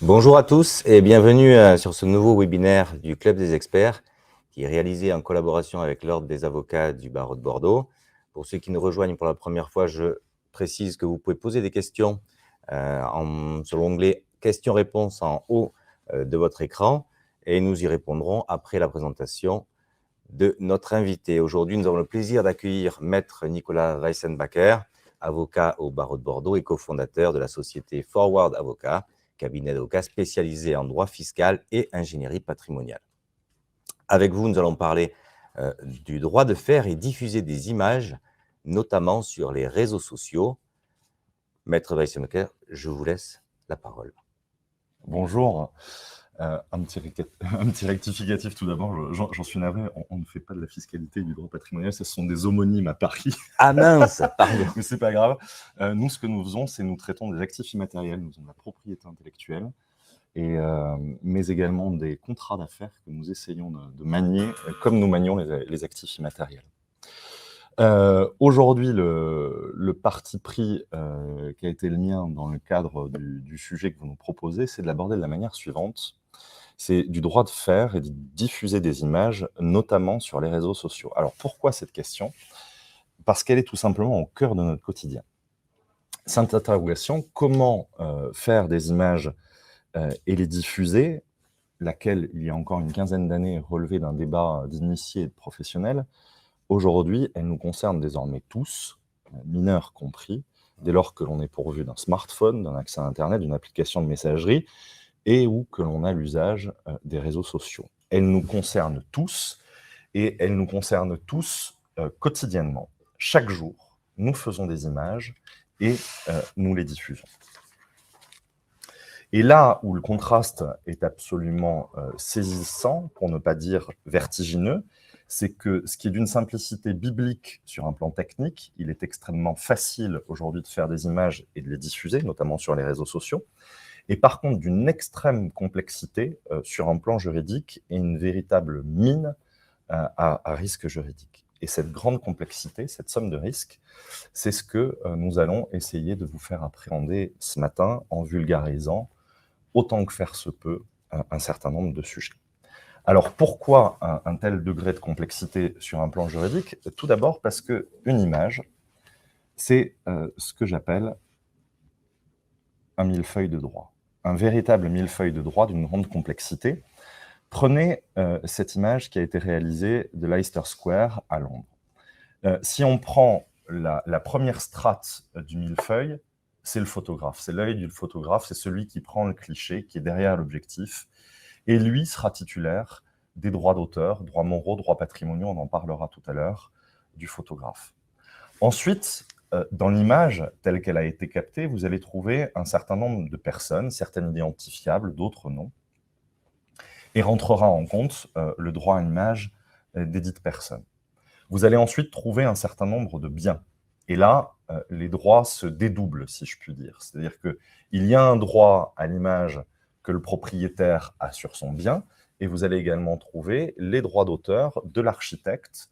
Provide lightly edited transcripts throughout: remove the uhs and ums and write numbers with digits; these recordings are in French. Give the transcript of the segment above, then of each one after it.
Bonjour à tous et bienvenue sur ce nouveau webinaire du Club des experts qui est réalisé en collaboration avec l'Ordre des avocats du barreau de Bordeaux. Pour ceux qui nous rejoignent pour la première fois, je précise que vous pouvez poser des questions sur l'onglet questions-réponses en haut de votre écran et nous y répondrons après la présentation de notre invité. Aujourd'hui, nous avons le plaisir d'accueillir Maître Nicolas Weissenbacher, avocat au barreau de Bordeaux et cofondateur de la société Forward Avocat, cabinet d'avocats spécialisé en droit fiscal et ingénierie patrimoniale. Avec vous, nous allons parler du droit de faire et diffuser des images, notamment sur les réseaux sociaux. Maître Weissenbacher, je vous laisse la parole. Bonjour. Un petit rectificatif tout d'abord, j'en suis navré, on ne fait pas de la fiscalité et du droit patrimonial, ce sont des homonymes à Paris. Ah mince, pardon. Mais c'est pas grave. Nous, ce que nous faisons, c'est nous traitons des actifs immatériels, nous faisons de la propriété intellectuelle, mais également des contrats d'affaires que nous essayons de manier comme nous manions les actifs immatériels. Aujourd'hui, le parti pris qui a été le mien dans le cadre du sujet que vous nous proposez, c'est de l'aborder de la manière suivante. C'est du droit de faire et de diffuser des images, notamment sur les réseaux sociaux. Alors, pourquoi cette question? Parce qu'elle est tout simplement au cœur de notre quotidien. Cette interrogation, comment faire des images et les diffuser, laquelle, il y a encore une quinzaine d'années, relevait d'un débat d'initiés et de professionnels, aujourd'hui, elle nous concerne désormais tous, mineurs compris, dès lors que l'on est pourvu d'un smartphone, d'un accès à Internet, d'une application de messagerie, et où que l'on a l'usage des réseaux sociaux. Elle nous concerne tous, et elle nous concerne tous quotidiennement. Chaque jour, nous faisons des images et nous les diffusons. Et là où le contraste est absolument saisissant, pour ne pas dire vertigineux, c'est que ce qui est d'une simplicité biblique sur un plan technique, il est extrêmement facile aujourd'hui de faire des images et de les diffuser, notamment sur les réseaux sociaux, et par contre d'une extrême complexité sur un plan juridique et une véritable mine à risque juridique. Et cette grande complexité, cette somme de risques, c'est ce que nous allons essayer de vous faire appréhender ce matin en vulgarisant, autant que faire se peut, un certain nombre de sujets. Alors pourquoi un tel degré de complexité sur un plan juridique? Tout d'abord parce qu'une image, c'est ce que j'appelle un millefeuille de droit. Un véritable millefeuille de droit d'une grande complexité. Prenez cette image qui a été réalisée de Leicester Square à Londres. Si on prend la première strate du millefeuille, c'est le photographe, c'est l'œil du photographe, c'est celui qui prend le cliché, qui est derrière l'objectif, et lui sera titulaire des droits d'auteur, droits moraux, droits patrimoniaux, on en parlera tout à l'heure, du photographe. Ensuite, dans l'image telle qu'elle a été captée, vous allez trouver un certain nombre de personnes, certaines identifiables, d'autres non, et rentrera en compte le droit à l'image des dites personnes. Vous allez ensuite trouver un certain nombre de biens. Et là, les droits se dédoublent, si je puis dire. C'est-à-dire qu'il y a un droit à l'image que le propriétaire a sur son bien, et vous allez également trouver les droits d'auteur de l'architecte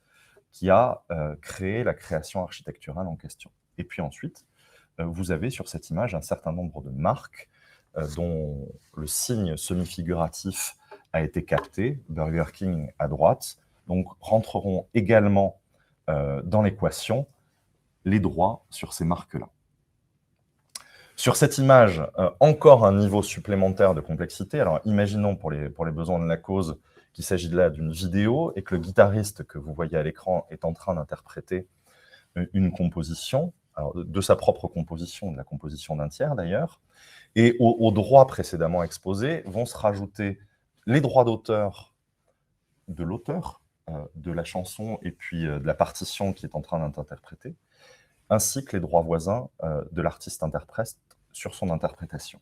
qui a créé la création architecturale en question. Et puis ensuite, vous avez sur cette image un certain nombre de marques dont le signe semi-figuratif a été capté, Burger King à droite, donc rentreront également dans l'équation les droits sur ces marques-là. Sur cette image, encore un niveau supplémentaire de complexité. Alors imaginons pour les besoins de la cause qu'il s'agit là d'une vidéo et que le guitariste que vous voyez à l'écran est en train d'interpréter une composition, alors de sa propre composition, de la composition d'un tiers d'ailleurs, et aux droits précédemment exposés vont se rajouter les droits d'auteur de l'auteur, de la chanson et puis de la partition qui est en train d'être interprétée, ainsi que les droits voisins de l'artiste-interprète sur son interprétation.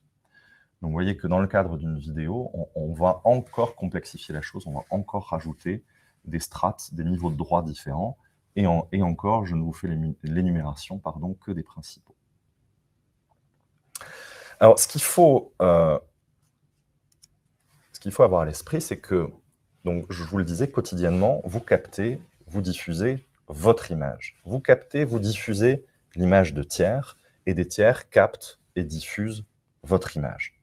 Donc vous voyez que dans le cadre d'une vidéo, on va encore complexifier la chose, on va encore rajouter des strates, des niveaux de droits différents, et encore, je ne vous fais l'énumération que des principaux. Alors, ce qu'il faut avoir à l'esprit, c'est que, donc, je vous le disais, quotidiennement, vous captez, vous diffusez votre image. Vous captez, vous diffusez l'image de tiers, et des tiers captent et diffusent votre image.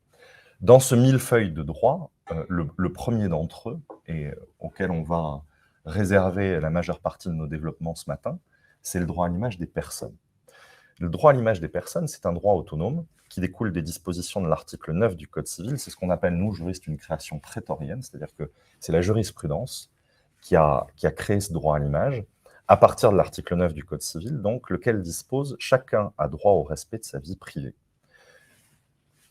Dans ce millefeuille de droit, le premier d'entre eux, et auquel on va réserver la majeure partie de nos développements ce matin, c'est le droit à l'image des personnes. Le droit à l'image des personnes, c'est un droit autonome qui découle des dispositions de l'article 9 du Code civil. C'est ce qu'on appelle, nous, juristes, une création prétorienne, c'est-à-dire que c'est la jurisprudence qui a créé ce droit à l'image, à partir de l'article 9 du Code civil, donc, lequel dispose « Chacun a droit au respect de sa vie privée ».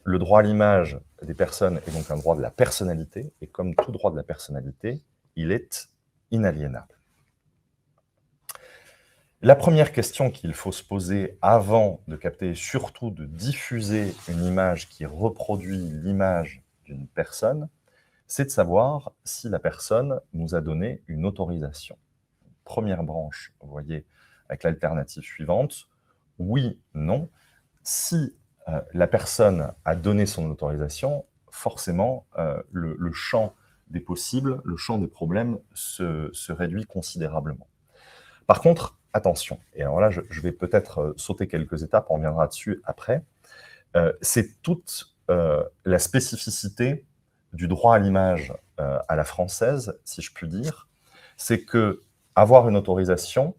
Le droit à l'image des personnes est donc un droit de la personnalité, et comme tout droit de la personnalité, il est inaliénable. La première question qu'il faut se poser avant de capter et surtout de diffuser une image qui reproduit l'image d'une personne, c'est de savoir si la personne nous a donné une autorisation. Première branche, vous voyez, avec l'alternative suivante, oui, non. Si la personne a donné son autorisation, forcément, le champ des possibles, le champ des problèmes se réduit considérablement. Par contre, attention, et alors là, je vais peut-être sauter quelques étapes, on reviendra dessus après, c'est toute la spécificité du droit à l'image à la française, si je puis dire, c'est que avoir une autorisation,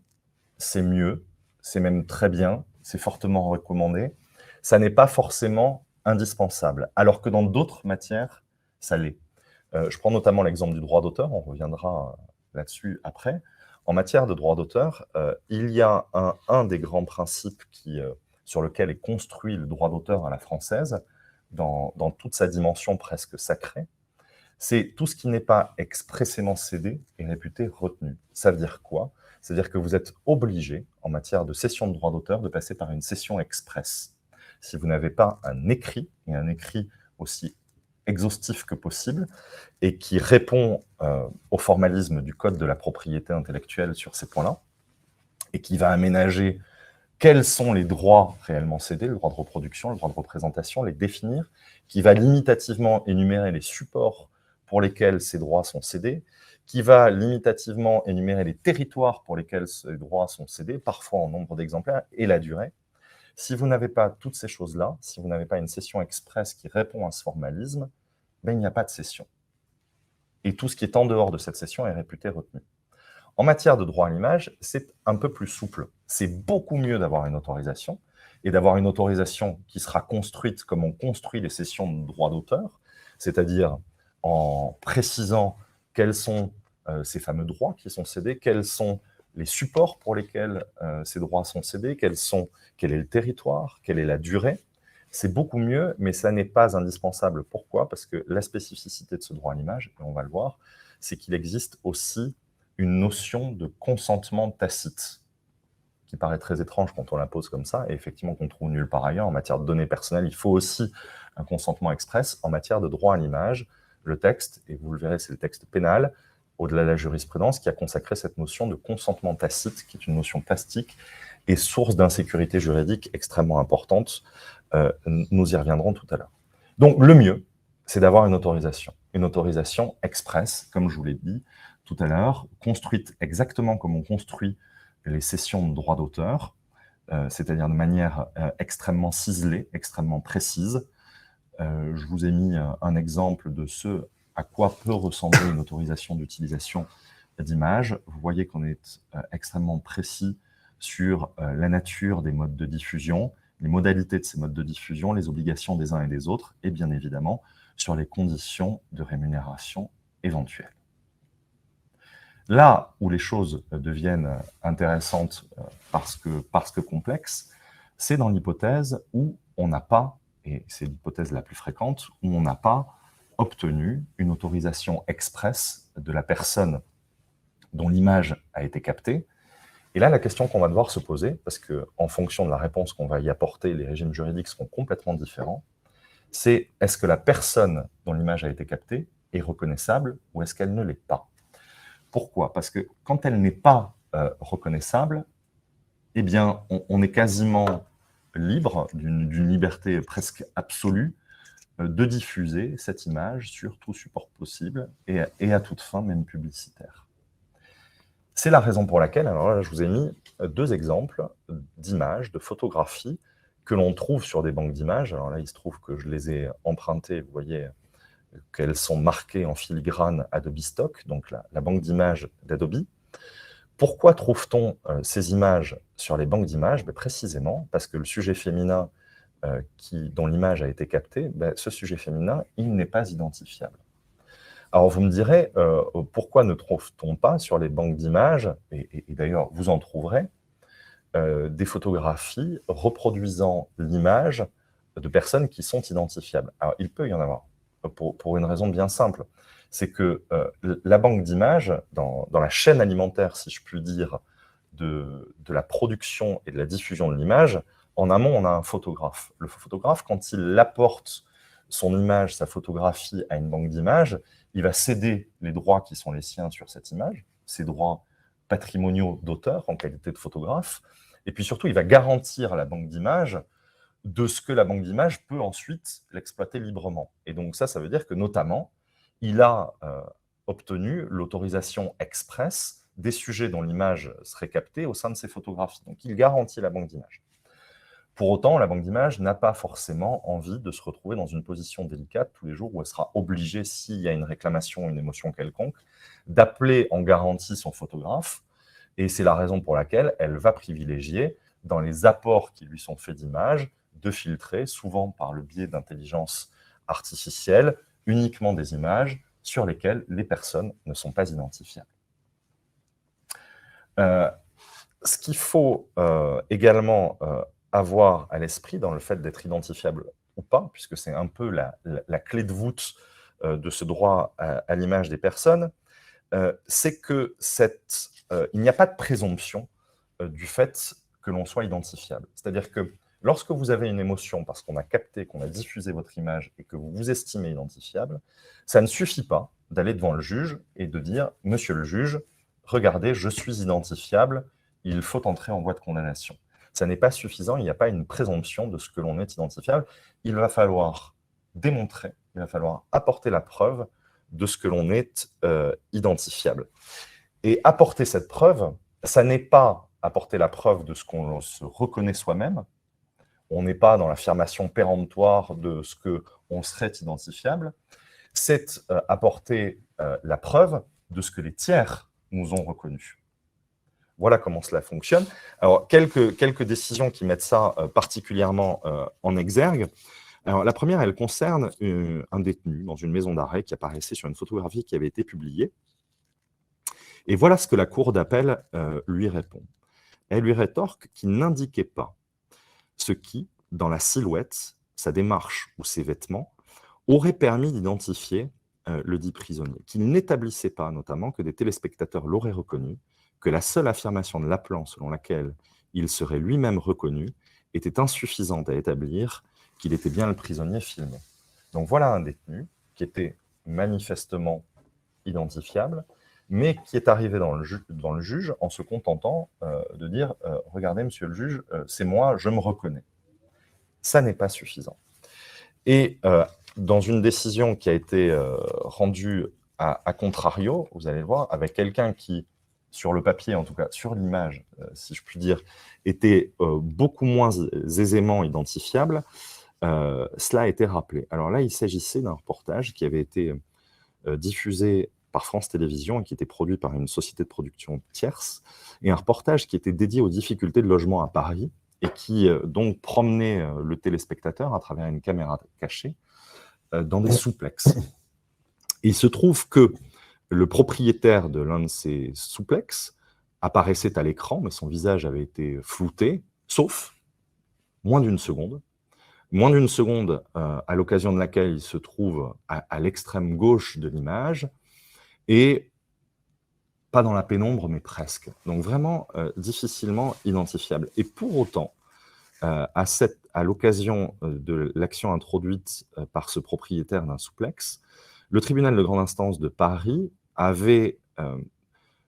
c'est mieux, c'est même très bien, c'est fortement recommandé, ça n'est pas forcément indispensable, alors que dans d'autres matières, ça l'est. Je prends notamment l'exemple du droit d'auteur, on reviendra là-dessus après. En matière de droit d'auteur, il y a un des grands principes sur lequel est construit le droit d'auteur à la française, dans toute sa dimension presque sacrée, c'est tout ce qui n'est pas expressément cédé est réputé retenu. Ça veut dire quoi? C'est-à-dire que vous êtes obligé, en matière de cession de droit d'auteur, de passer par une cession expresse. Si vous n'avez pas un écrit, et un écrit aussi exhaustif que possible, et qui répond au formalisme du Code de la propriété intellectuelle sur ces points-là, et qui va aménager quels sont les droits réellement cédés, le droit de reproduction, le droit de représentation, les définir, qui va limitativement énumérer les supports pour lesquels ces droits sont cédés, qui va limitativement énumérer les territoires pour lesquels ces droits sont cédés, parfois en nombre d'exemplaires, et la durée. Si vous n'avez pas toutes ces choses-là, si vous n'avez pas une cession expresse qui répond à ce formalisme, ben, il n'y a pas de cession. Et tout ce qui est en dehors de cette cession est réputé retenu. En matière de droit à l'image, c'est un peu plus souple. C'est beaucoup mieux d'avoir une autorisation, et d'avoir une autorisation qui sera construite comme on construit les cessions de droit d'auteur, c'est-à-dire en précisant quels sont ces fameux droits qui sont cédés, quels sont les supports pour lesquels ces droits sont cédés, quel est le territoire, quelle est la durée. C'est beaucoup mieux, mais ça n'est pas indispensable. Pourquoi? Parce que la spécificité de ce droit à l'image, et on va le voir, c'est qu'il existe aussi une notion de consentement tacite, qui paraît très étrange quand on la pose comme ça, et effectivement qu'on trouve nulle part ailleurs. En matière de données personnelles, il faut aussi un consentement express. En matière de droit à l'image, le texte, et vous le verrez, c'est le texte pénal, au-delà de la jurisprudence, qui a consacré cette notion de consentement tacite, qui est une notion plastique et source d'insécurité juridique extrêmement importante. Nous y reviendrons tout à l'heure. Donc le mieux, c'est d'avoir une autorisation express, comme je vous l'ai dit tout à l'heure, construite exactement comme on construit les cessions de droit d'auteur, c'est-à-dire de manière extrêmement ciselée, extrêmement précise. Je vous ai mis un exemple de ce à quoi peut ressembler une autorisation d'utilisation d'image. Vous voyez qu'on est extrêmement précis sur la nature des modes de diffusion, les modalités de ces modes de diffusion, les obligations des uns et des autres, et bien évidemment sur les conditions de rémunération éventuelles. Là où les choses deviennent intéressantes parce que complexes, c'est dans l'hypothèse où on n'a pas, et c'est l'hypothèse la plus fréquente, où on n'a pas obtenu une autorisation expresse de la personne dont l'image a été captée. Et là, la question qu'on va devoir se poser, parce qu'en fonction de la réponse qu'on va y apporter, les régimes juridiques seront complètement différents, c'est est-ce que la personne dont l'image a été captée est reconnaissable ou est-ce qu'elle ne l'est pas? Pourquoi? Parce que quand elle n'est pas reconnaissable, eh bien, on est quasiment libre, d'une liberté presque absolue, de diffuser cette image sur tout support possible et à toute fin, même publicitaire. C'est la raison pour laquelle, alors là, je vous ai mis deux exemples d'images, de photographies, que l'on trouve sur des banques d'images. Alors là, il se trouve que je les ai empruntées, vous voyez qu'elles sont marquées en filigrane Adobe Stock, donc la banque d'images d'Adobe. Pourquoi trouve-t-on ces images sur les banques d'images? Précisément parce que le sujet féminin dont l'image a été captée, ce sujet féminin, il n'est pas identifiable. Alors vous me direz, pourquoi ne trouve-t-on pas sur les banques d'images, et d'ailleurs vous en trouverez, des photographies reproduisant l'image de personnes qui sont identifiables? Alors il peut y en avoir, pour une raison bien simple. C'est que la banque d'images, dans la chaîne alimentaire, si je puis dire, de la production et de la diffusion de l'image, en amont, on a un photographe. Le photographe, quand il apporte son image, sa photographie à une banque d'images, il va céder les droits qui sont les siens sur cette image, ses droits patrimoniaux d'auteur en qualité de photographe, et puis surtout, il va garantir à la banque d'images de ce que la banque d'images peut ensuite l'exploiter librement. Et donc ça veut dire que notamment, il a obtenu l'autorisation express des sujets dont l'image serait captée au sein de ses photographies. Donc il garantit la banque d'images. Pour autant, la banque d'images n'a pas forcément envie de se retrouver dans une position délicate tous les jours où elle sera obligée, s'il y a une réclamation, une émotion quelconque, d'appeler en garantie son photographe. Et c'est la raison pour laquelle elle va privilégier, dans les apports qui lui sont faits d'images, de filtrer, souvent par le biais d'intelligence artificielle, uniquement des images sur lesquelles les personnes ne sont pas identifiables. Ce qu'il faut également avoir à l'esprit dans le fait d'être identifiable ou pas, puisque c'est un peu la clé de voûte de ce droit à l'image des personnes, c'est que il n'y a pas de présomption du fait que l'on soit identifiable. C'est-à-dire que lorsque vous avez une émotion parce qu'on a capté, qu'on a diffusé votre image et que vous vous estimez identifiable, ça ne suffit pas d'aller devant le juge et de dire « Monsieur le juge, regardez, je suis identifiable, il faut entrer en voie de condamnation ». Ça n'est pas suffisant, il n'y a pas une présomption de ce que l'on est identifiable. Il va falloir démontrer, il va falloir apporter la preuve de ce que l'on est identifiable. Et apporter cette preuve, ça n'est pas apporter la preuve de ce qu'on se reconnaît soi-même. On n'est pas dans l'affirmation péremptoire de ce qu'on serait identifiable. C'est apporter la preuve de ce que les tiers nous ont reconnu. Voilà comment cela fonctionne. Alors, quelques décisions qui mettent ça particulièrement en exergue. Alors, la première, elle concerne un détenu dans une maison d'arrêt qui apparaissait sur une photographie qui avait été publiée. Et voilà ce que la cour d'appel lui répond. Elle lui rétorque qu'il n'indiquait pas ce qui, dans la silhouette, sa démarche ou ses vêtements, aurait permis d'identifier le dit prisonnier, qu'il n'établissait pas notamment que des téléspectateurs l'auraient reconnu, que la seule affirmation de l'appelant selon laquelle il serait lui-même reconnu était insuffisante à établir qu'il était bien le prisonnier filmé. Donc voilà un détenu qui était manifestement identifiable, mais qui est arrivé dans le juge en se contentant de dire « Regardez, monsieur le juge, c'est moi, je me reconnais ». Ça n'est pas suffisant. Et dans une décision qui a été rendue à contrario, vous allez le voir, avec quelqu'un qui, sur le papier, en tout cas sur l'image, si je puis dire, était beaucoup moins aisément identifiable, cela a été rappelé. Alors là, il s'agissait d'un reportage qui avait été diffusé par France Télévisions et qui était produit par une société de production tierce, et un reportage qui était dédié aux difficultés de logement à Paris et qui donc promenait le téléspectateur à travers une caméra cachée dans des souplexes. Et il se trouve que le propriétaire de l'un de ces souplexes apparaissait à l'écran, mais son visage avait été flouté, sauf moins d'une seconde. Moins d'une seconde à l'occasion de laquelle il se trouve à l'extrême gauche de l'image, et pas dans la pénombre, mais presque. Donc vraiment difficilement identifiable. Et pour autant, à l'occasion de l'action introduite par ce propriétaire d'un souplex, le tribunal de grande instance de Paris avait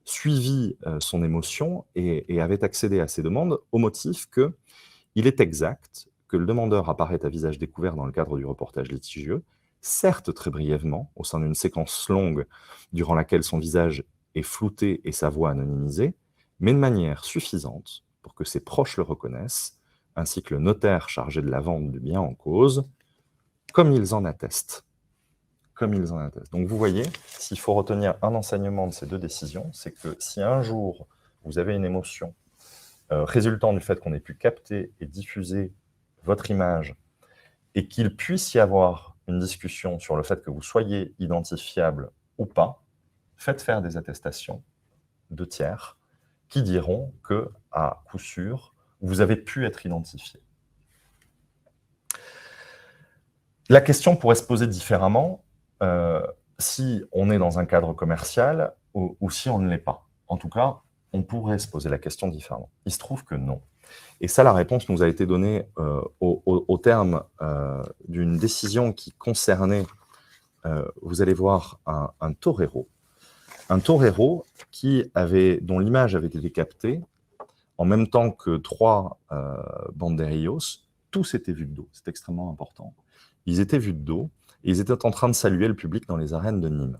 suivi son émotion et avait accédé à ses demandes au motif qu'il est exact que le demandeur apparaît à visage découvert dans le cadre du reportage litigieux, certes très brièvement, au sein d'une séquence longue durant laquelle son visage est flouté et sa voix anonymisée, mais de manière suffisante pour que ses proches le reconnaissent ainsi que le notaire chargé de la vente du bien en cause, comme ils en attestent. Comme ils en attestent. Donc vous voyez, s'il faut retenir un enseignement de ces deux décisions, c'est que si un jour vous avez une émotion résultant du fait qu'on ait pu capter et diffuser votre image et qu'il puisse y avoir une discussion sur le fait que vous soyez identifiable ou pas, faites faire des attestations de tiers qui diront que, à coup sûr, vous avez pu être identifié. La question pourrait se poser différemment si on est dans un cadre commercial ou si on ne l'est pas. En tout cas, on pourrait se poser la question différemment. Il se trouve que non. Et ça, la réponse nous a été donnée au terme d'une décision qui concernait, vous allez voir, un torero. Un torero dont l'image avait été captée en même temps que 3 banderillos. Tous étaient vus de dos, c'est extrêmement important. Ils étaient vus de dos et ils étaient en train de saluer le public dans les arènes de Nîmes.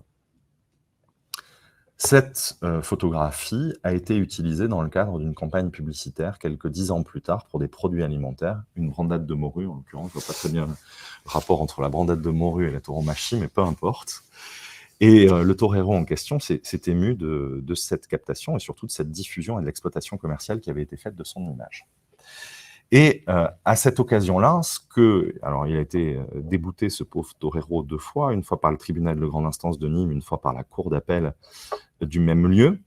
Cette photographie a été utilisée dans le cadre d'une campagne publicitaire quelques 10 ans plus tard pour des produits alimentaires, une brandade de morue en l'occurrence. Je ne vois pas très bien le rapport entre la brandade de morue et la tauromachie, mais peu importe. Et le torero en question s'est ému de cette captation et surtout de cette diffusion et de l'exploitation commerciale qui avait été faite de son image. Et à cette occasion-là, alors il a été débouté, ce pauvre torero, 2 fois, une fois par le tribunal de grande instance de Nîmes, une fois par la cour d'appel du même lieu.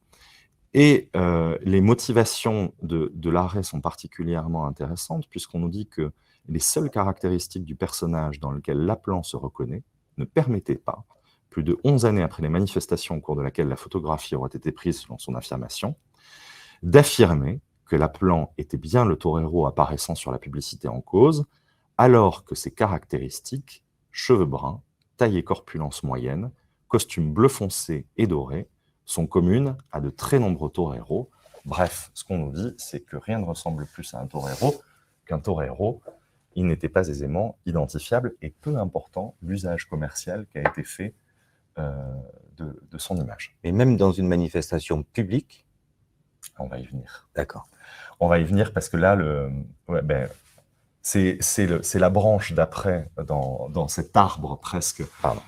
Et les motivations de l'arrêt sont particulièrement intéressantes, puisqu'on nous dit que les seules caractéristiques du personnage dans lequel l'appelant se reconnaît ne permettaient pas, plus de 11 années après les manifestations au cours de laquelle la photographie aurait été prise selon son affirmation, d'affirmer que l'appelant était bien le torero apparaissant sur la publicité en cause, alors que ses caractéristiques, cheveux bruns, taille et corpulence moyenne, costume bleu foncé et doré, sont communes à de très nombreux toreros. Bref, ce qu'on nous dit, c'est que rien ne ressemble plus à un torero qu'un torero. Il n'était pas aisément identifiable et peu important l'usage commercial qui a été fait de son image. Et même dans une manifestation publique? On va y venir. D'accord. On va y venir parce que là, c'est la branche d'après dans cet arbre presque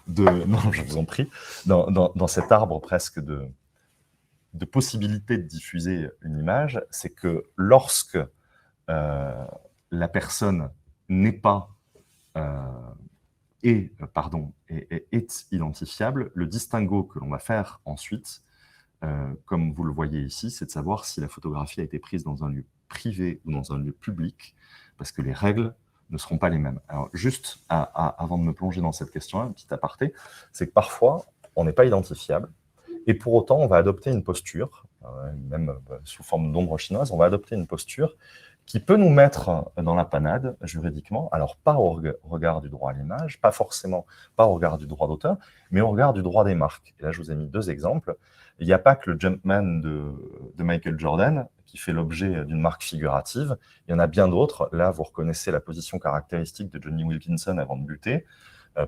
non, je vous en prie, dans cet arbre presque de possibilité de diffuser une image, c'est que lorsque la personne n'est pas est identifiable, le distinguo que l'on va faire ensuite, comme vous le voyez ici, c'est de savoir si la photographie a été prise dans un lieu privé ou dans un lieu public, parce que les règles ne seront pas les mêmes. Alors, juste avant de me plonger dans cette question-là, un petit aparté, c'est que parfois, on n'est pas identifiable, et pour autant, on va adopter une posture, même sous forme d'ombre chinoise, on va adopter une posture qui peut nous mettre dans la panade juridiquement, alors pas au regard du droit à l'image, pas forcément pas au regard du droit d'auteur, mais au regard du droit des marques. Et là, je vous ai mis 2 exemples. Il n'y a pas que le Jumpman de Michael Jordan qui fait l'objet d'une marque figurative. Il y en a bien d'autres. Là, vous reconnaissez la position caractéristique de Johnny Wilkinson avant de buter,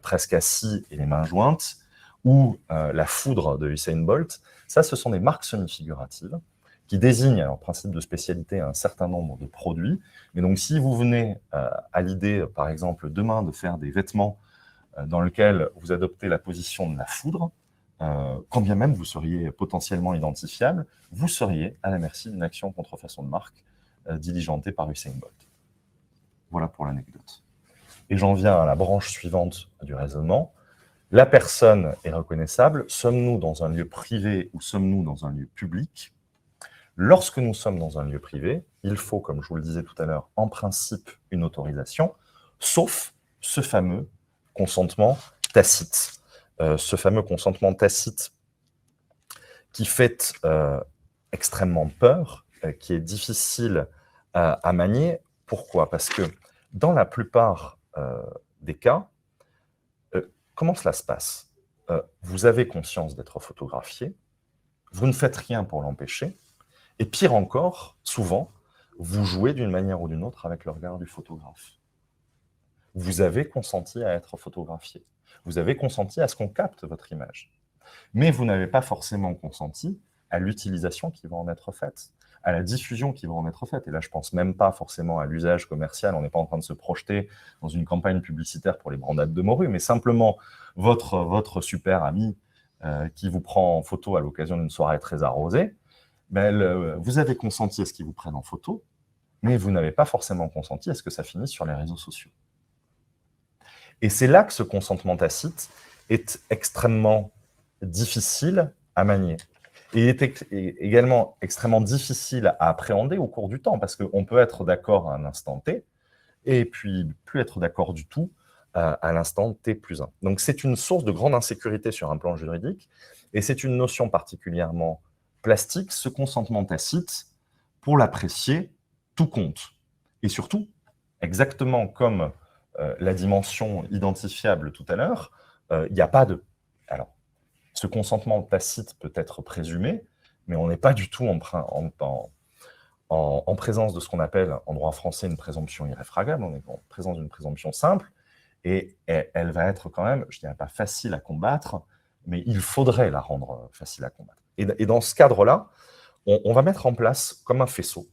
presque assis et les mains jointes, ou la foudre de Usain Bolt. Ça, ce sont des marques semi-figuratives qui désignent, alors principe de spécialité, un certain nombre de produits. Mais donc, si vous venez à l'idée, par exemple, demain, de faire des vêtements dans lesquels vous adoptez la position de la foudre, quand bien même vous seriez potentiellement identifiable, vous seriez à la merci d'une action contrefaçon de marque diligentée par Usain Bolt. Voilà pour l'anecdote. Et j'en viens à la branche suivante du raisonnement. La personne est reconnaissable. Sommes-nous dans un lieu privé ou sommes-nous dans un lieu public? Lorsque nous sommes dans un lieu privé, il faut, comme je vous le disais tout à l'heure, en principe une autorisation, sauf ce fameux consentement tacite. Ce fameux consentement tacite qui fait extrêmement peur, qui est difficile à manier. Pourquoi? Parce que dans la plupart des cas, comment cela se passe? Vous avez conscience d'être photographié, vous ne faites rien pour l'empêcher, et pire encore, souvent, vous jouez d'une manière ou d'une autre avec le regard du photographe. Vous avez consenti à être photographié. Vous avez consenti à ce qu'on capte votre image. Mais vous n'avez pas forcément consenti à l'utilisation qui va en être faite. à la diffusion qui va en être faite. Et là, je ne pense même pas forcément à l'usage commercial. On n'est pas en train de se projeter dans une campagne publicitaire pour les brandades de morue, mais simplement votre super ami qui vous prend en photo à l'occasion d'une soirée très arrosée, vous avez consenti à ce qu'il vous prenne en photo, mais vous n'avez pas forcément consenti à ce que ça finisse sur les réseaux sociaux. Et c'est là que ce consentement tacite est extrêmement difficile à manier. Et il est également extrêmement difficile à appréhender au cours du temps, parce qu'on peut être d'accord à un instant T, et puis plus être d'accord du tout à l'instant T+1. Donc c'est une source de grande insécurité sur un plan juridique, et c'est une notion particulièrement plastique, ce consentement tacite, pour l'apprécier, tout compte. Et surtout, exactement comme la dimension identifiable tout à l'heure, il n'y a pas de... Alors, ce consentement tacite peut être présumé, mais on n'est pas du tout en présence de ce qu'on appelle en droit français une présomption irréfragable, on est en présence d'une présomption simple, et elle va être quand même, je ne dirais pas facile à combattre, mais il faudrait la rendre facile à combattre. Et dans ce cadre-là, on va mettre en place comme un faisceau,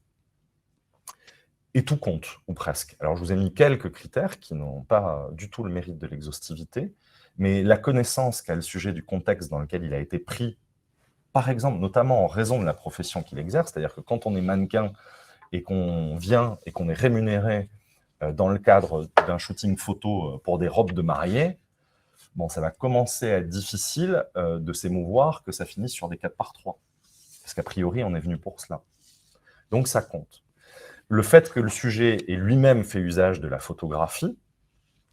et tout compte, ou presque. Alors, je vous ai mis quelques critères qui n'ont pas du tout le mérite de l'exhaustivité, mais la connaissance qu'a le sujet du contexte dans lequel il a été pris, par exemple, notamment en raison de la profession qu'il exerce, c'est-à-dire que quand on est mannequin et qu'on vient et qu'on est rémunéré dans le cadre d'un shooting photo pour des robes de mariée, bon, ça va commencer à être difficile de s'émouvoir que ça finisse sur des 4x3. Parce qu'a priori, on est venu pour cela. Donc, ça compte. Le fait que le sujet ait lui-même fait usage de la photographie,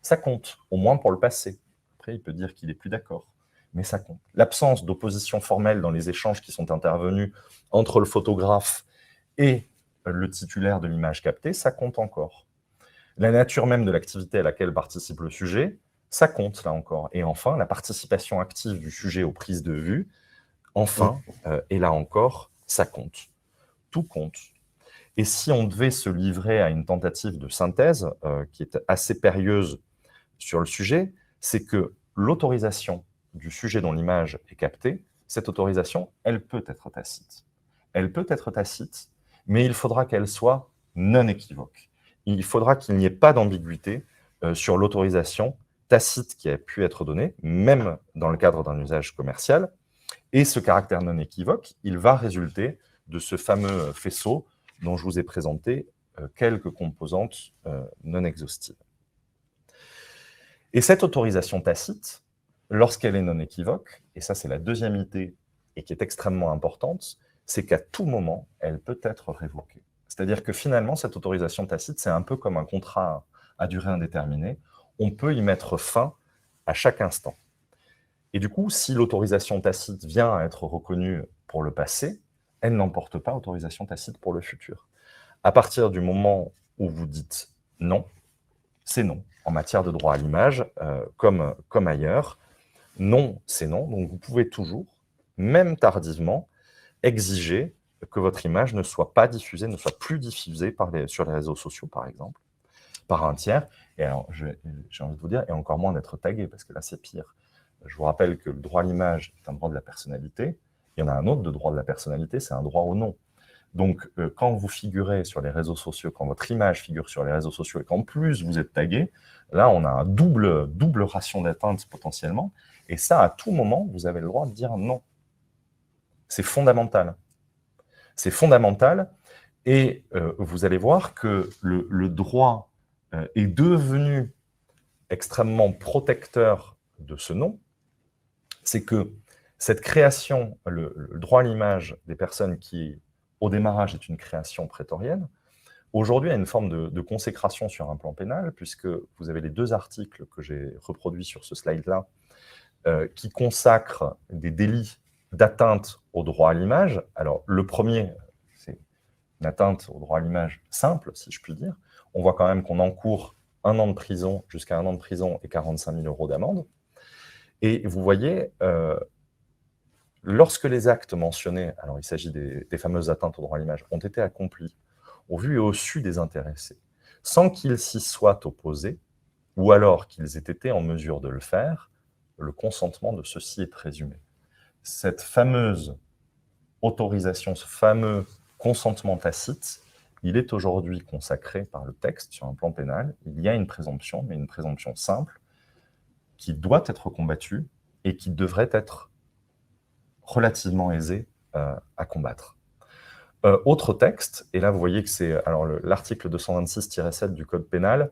ça compte, au moins pour le passé. Après, il peut dire qu'il n'est plus d'accord, mais ça compte. L'absence d'opposition formelle dans les échanges qui sont intervenus entre le photographe et le titulaire de l'image captée, ça compte encore. La nature même de l'activité à laquelle participe le sujet, ça compte là encore. Et enfin, la participation active du sujet aux prises de vue, enfin, et là encore, ça compte. Tout compte. Et si on devait se livrer à une tentative de synthèse qui est assez périlleuse sur le sujet, c'est que l'autorisation du sujet dont l'image est captée, cette autorisation, elle peut être tacite. Elle peut être tacite, mais il faudra qu'elle soit non équivoque. Il faudra qu'il n'y ait pas d'ambiguïté sur l'autorisation tacite qui a pu être donnée, même dans le cadre d'un usage commercial. Et ce caractère non équivoque, il va résulter de ce fameux faisceau dont je vous ai présenté quelques composantes non exhaustives. Et cette autorisation tacite, lorsqu'elle est non équivoque, et ça c'est la deuxième idée et qui est extrêmement importante, c'est qu'à tout moment, elle peut être révoquée. C'est-à-dire que finalement, cette autorisation tacite, c'est un peu comme un contrat à durée indéterminée. On peut y mettre fin à chaque instant. Et du coup, si l'autorisation tacite vient à être reconnue pour le passé, elle n'emporte pas autorisation tacite pour le futur. À partir du moment où vous dites non, c'est non. En matière de droit à l'image, comme ailleurs, non, c'est non. Donc vous pouvez toujours, même tardivement, exiger que votre image ne soit pas diffusée, ne soit plus diffusée sur les réseaux sociaux, par exemple, par un tiers. Et alors, j'ai envie de vous dire, et encore moins d'être tagué, parce que là, c'est pire. Je vous rappelle que le droit à l'image est un droit de la personnalité. Il y en a un autre de droit de la personnalité, c'est un droit au nom. Donc, quand vous figurez sur les réseaux sociaux, quand votre image figure sur les réseaux sociaux et qu'en plus vous êtes tagué, là, on a un double ration d'atteinte potentiellement. Et ça, à tout moment, vous avez le droit de dire non. C'est fondamental. C'est fondamental. Et vous allez voir que le droit est devenu extrêmement protecteur de ce non. C'est que cette création, le droit à l'image des personnes qui, au démarrage, est une création prétorienne, aujourd'hui a une forme de consécration sur un plan pénal, puisque vous avez les deux articles que j'ai reproduits sur ce slide-là, qui consacrent des délits d'atteinte au droit à l'image. Alors, le premier, c'est une atteinte au droit à l'image simple, si je puis dire. On voit quand même qu'on encourt 1 an de prison, jusqu'à 1 an de prison et 45 000 € d'amende. Et vous voyez, lorsque les actes mentionnés, alors il s'agit des fameuses atteintes au droit à l'image, ont été accomplis au vu et au su des intéressés, sans qu'ils s'y soient opposés, ou alors qu'ils aient été en mesure de le faire, le consentement de ceux-ci est présumé. Cette fameuse autorisation, ce fameux consentement tacite, il est aujourd'hui consacré par le texte sur un plan pénal. Il y a une présomption, mais une présomption simple, qui doit être combattue et qui devrait être relativement aisée à combattre. Autre texte, et là vous voyez que c'est l'article 226-7 du Code pénal,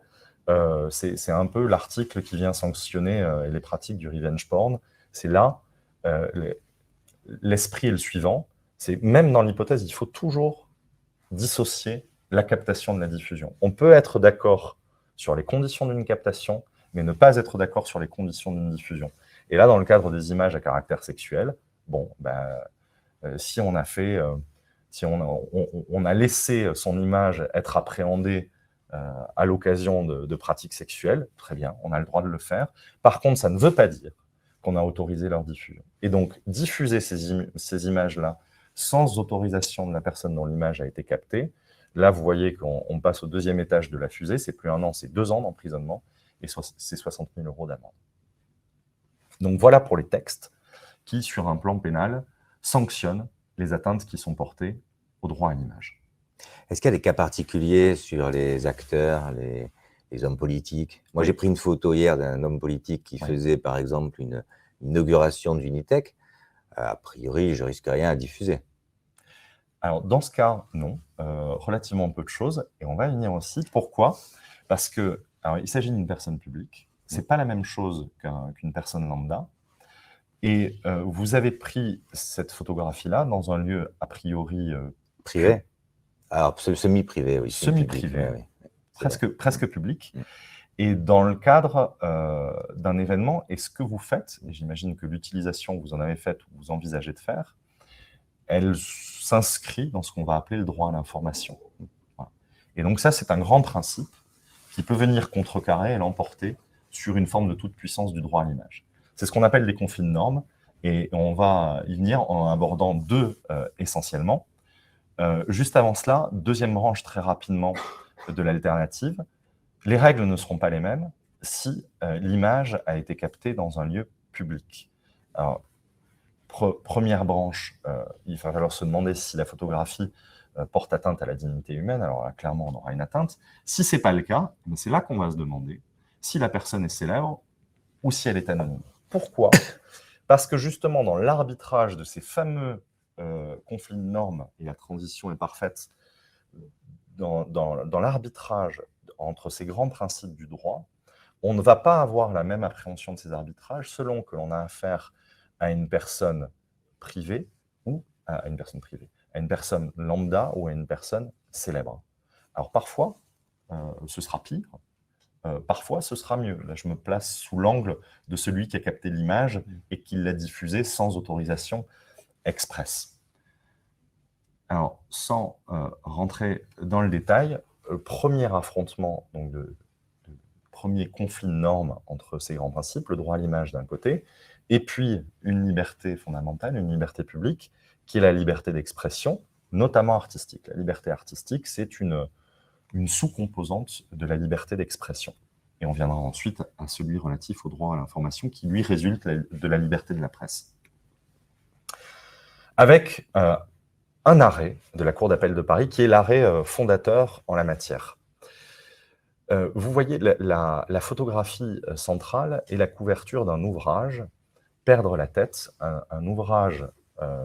c'est un peu l'article qui vient sanctionner les pratiques du revenge porn. C'est là, l'esprit est le suivant, c'est même dans l'hypothèse, il faut toujours dissocier la captation de la diffusion. On peut être d'accord sur les conditions d'une captation, mais ne pas être d'accord sur les conditions d'une diffusion. Et là, dans le cadre des images à caractère sexuel, bon, si on a fait... si on a laissé son image être appréhendée à l'occasion de pratiques sexuelles, très bien, on a le droit de le faire. Par contre, ça ne veut pas dire qu'on a autorisé leur diffusion. Et donc, diffuser ces images-là sans autorisation de la personne dont l'image a été captée, là, vous voyez qu'on passe au deuxième étage de la fusée, c'est plus 1 an, c'est 2 ans d'emprisonnement, et c'est 60 000 € d'amende. Donc voilà pour les textes qui, sur un plan pénal, sanctionnent les atteintes qui sont portées au droit à l'image. Est-ce qu'il y a des cas particuliers sur les acteurs, les hommes politiques? Moi, j'ai pris une photo hier d'un homme politique qui faisait, par exemple, une inauguration d'Unitech. A priori, je risque rien à diffuser. Alors, dans ce cas, non. Relativement peu de choses. Et on va y venir aussi. Pourquoi? Parce que, il s'agit d'une personne publique. Ce n'est pas la même chose qu'une personne lambda. Et vous avez pris cette photographie-là dans un lieu a priori... privé? Alors, semi-privé, oui. Semi-privé, presque public. Et dans le cadre d'un événement, et ce que vous faites, et j'imagine que l'utilisation que vous en avez faite ou vous envisagez de faire, elle s'inscrit dans ce qu'on va appeler le droit à l'information. Voilà. Et donc ça, c'est un grand principe qui peut venir contrecarrer et l'emporter sur une forme de toute-puissance du droit à l'image. C'est ce qu'on appelle des conflits de normes, et on va y venir en abordant deux essentiellement. Juste avant cela, deuxième branche très rapidement de l'alternative, les règles ne seront pas les mêmes si l'image a été captée dans un lieu public. Alors, première branche, il va falloir se demander si la photographie porte atteinte à la dignité humaine. Alors là, clairement, on aura une atteinte. Si ce n'est pas le cas, c'est là qu'on va se demander si la personne est célèbre ou si elle est anonyme. Pourquoi? Parce que justement, dans l'arbitrage de ces fameux conflits de normes, et la transition est parfaite, dans l'arbitrage entre ces grands principes du droit, on ne va pas avoir la même appréhension de ces arbitrages selon que l'on a affaire à une personne privée ou à une personne privée, à une personne lambda ou à une personne célèbre. Alors parfois, ce sera pire, parfois ce sera mieux. Là, je me place sous l'angle de celui qui a capté l'image et qui l'a diffusée sans autorisation express. Alors, sans rentrer dans le détail, premier affrontement, donc premier conflit de normes entre ces grands principes, le droit à l'image d'un côté, et puis une liberté fondamentale, une liberté publique, qui est la liberté d'expression, notamment artistique. La liberté artistique, c'est une sous-composante de la liberté d'expression. Et on viendra ensuite à celui relatif au droit à l'information, qui lui résulte de la liberté de la presse. Avec un arrêt de la Cour d'appel de Paris, qui est l'arrêt fondateur en la matière. Vous voyez, la photographie centrale est la couverture d'un ouvrage, Perdre la tête, un ouvrage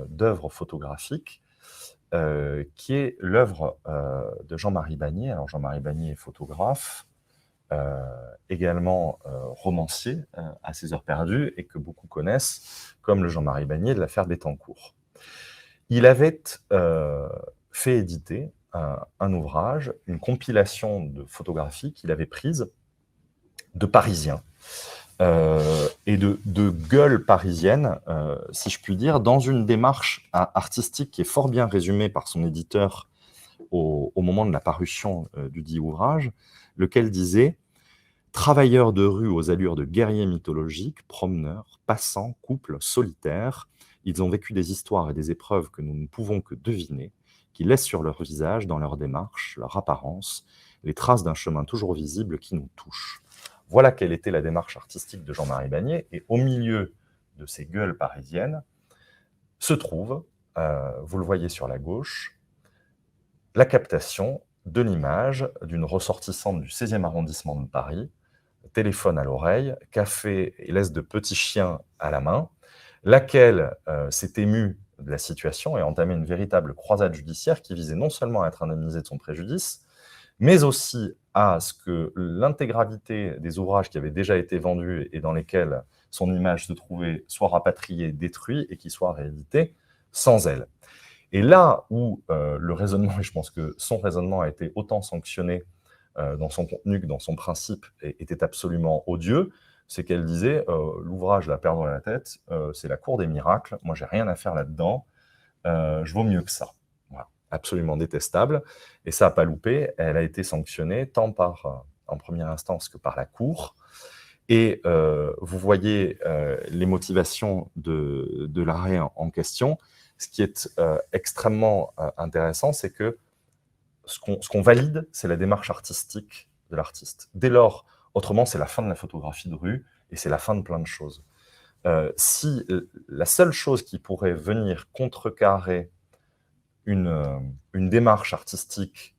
d'œuvre photographique qui est l'œuvre de Jean-Marie Bagnier. Alors Jean-Marie Bagnier est photographe, également romancier à ses heures perdues et que beaucoup connaissent comme le Jean-Marie Bagnier de l'affaire Bettencourt. Il avait fait éditer un ouvrage, une compilation de photographies qu'il avait prises de Parisiens et de gueules parisiennes, si je puis dire, dans une démarche artistique qui est fort bien résumée par son éditeur au moment de la parution du dit ouvrage, lequel disait « Travailleurs de rue aux allures de guerriers mythologiques, promeneurs, passants, couples, solitaires, ils ont vécu des histoires et des épreuves que nous ne pouvons que deviner, qui laissent sur leur visage, dans leur démarche, leur apparence, les traces d'un chemin toujours visible qui nous touche. » Voilà quelle était la démarche artistique de Jean-Marie Bagnier. Et au milieu de ces gueules parisiennes se trouve, vous le voyez sur la gauche, la captation de l'image d'une ressortissante du 16e arrondissement de Paris, téléphone à l'oreille, café et laisse de petits chiens à la main, laquelle s'est émue de la situation et a entamé une véritable croisade judiciaire qui visait non seulement à être indemnisée de son préjudice, mais aussi à ce que l'intégralité des ouvrages qui avaient déjà été vendus et dans lesquels son image se trouvait soit rapatriée, détruite et qui soient réédités sans elle. Et là où le raisonnement, et je pense que son raisonnement a été autant sanctionné dans son contenu que dans son principe, était absolument odieux, c'est qu'elle disait l'ouvrage La perdre la tête, c'est la cour des miracles, moi j'ai rien à faire là-dedans, je vaux mieux que ça. Voilà. Absolument détestable. Et ça n'a pas loupé, elle a été sanctionnée tant par, en première instance que par la cour. Et vous voyez les motivations de l'arrêt en question. Ce qui est extrêmement intéressant, c'est que ce qu'on valide, c'est la démarche artistique de l'artiste. Dès lors, autrement, c'est la fin de la photographie de rue et c'est la fin de plein de choses. Si la seule chose qui pourrait venir contrecarrer une démarche artistique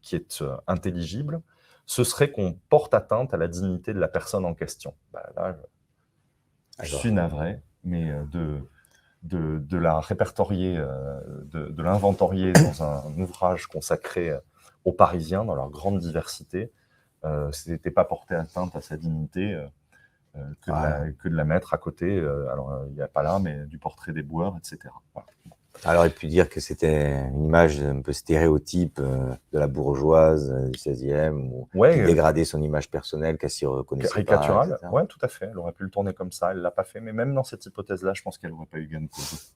qui est intelligible, ce serait qu'on porte atteinte à la dignité de la personne en question. Là, je suis navré, mais de la répertorier, de l'inventorier dans un ouvrage consacré aux Parisiens, dans leur grande diversité, ce n'était pas porter atteinte à sa dignité que de la mettre à côté, alors il n'y a pas là, mais du portrait des boueurs, etc. Voilà. Alors, il pu dire que c'était une image un peu stéréotype de la bourgeoise du 16e, qui dégradait son image personnelle, qu'elle s'y reconnaissait caricaturale, oui, tout à fait. Elle aurait pu le tourner comme ça, elle ne l'a pas fait. Mais même dans cette hypothèse-là, je pense qu'elle n'aurait pas eu gain de cause.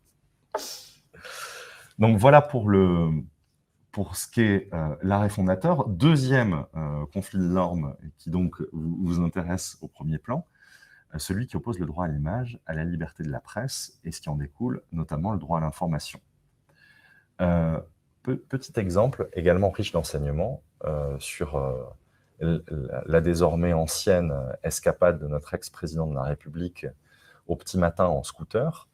Donc voilà pour ce qu'est l'arrêt fondateur. Deuxième conflit de normes qui donc vous intéresse au premier plan, celui qui oppose le droit à l'image à la liberté de la presse et ce qui en découle, notamment le droit à l'information. Petit exemple, également riche d'enseignements, sur la désormais ancienne escapade de notre ex-président de la République au petit matin en scooter.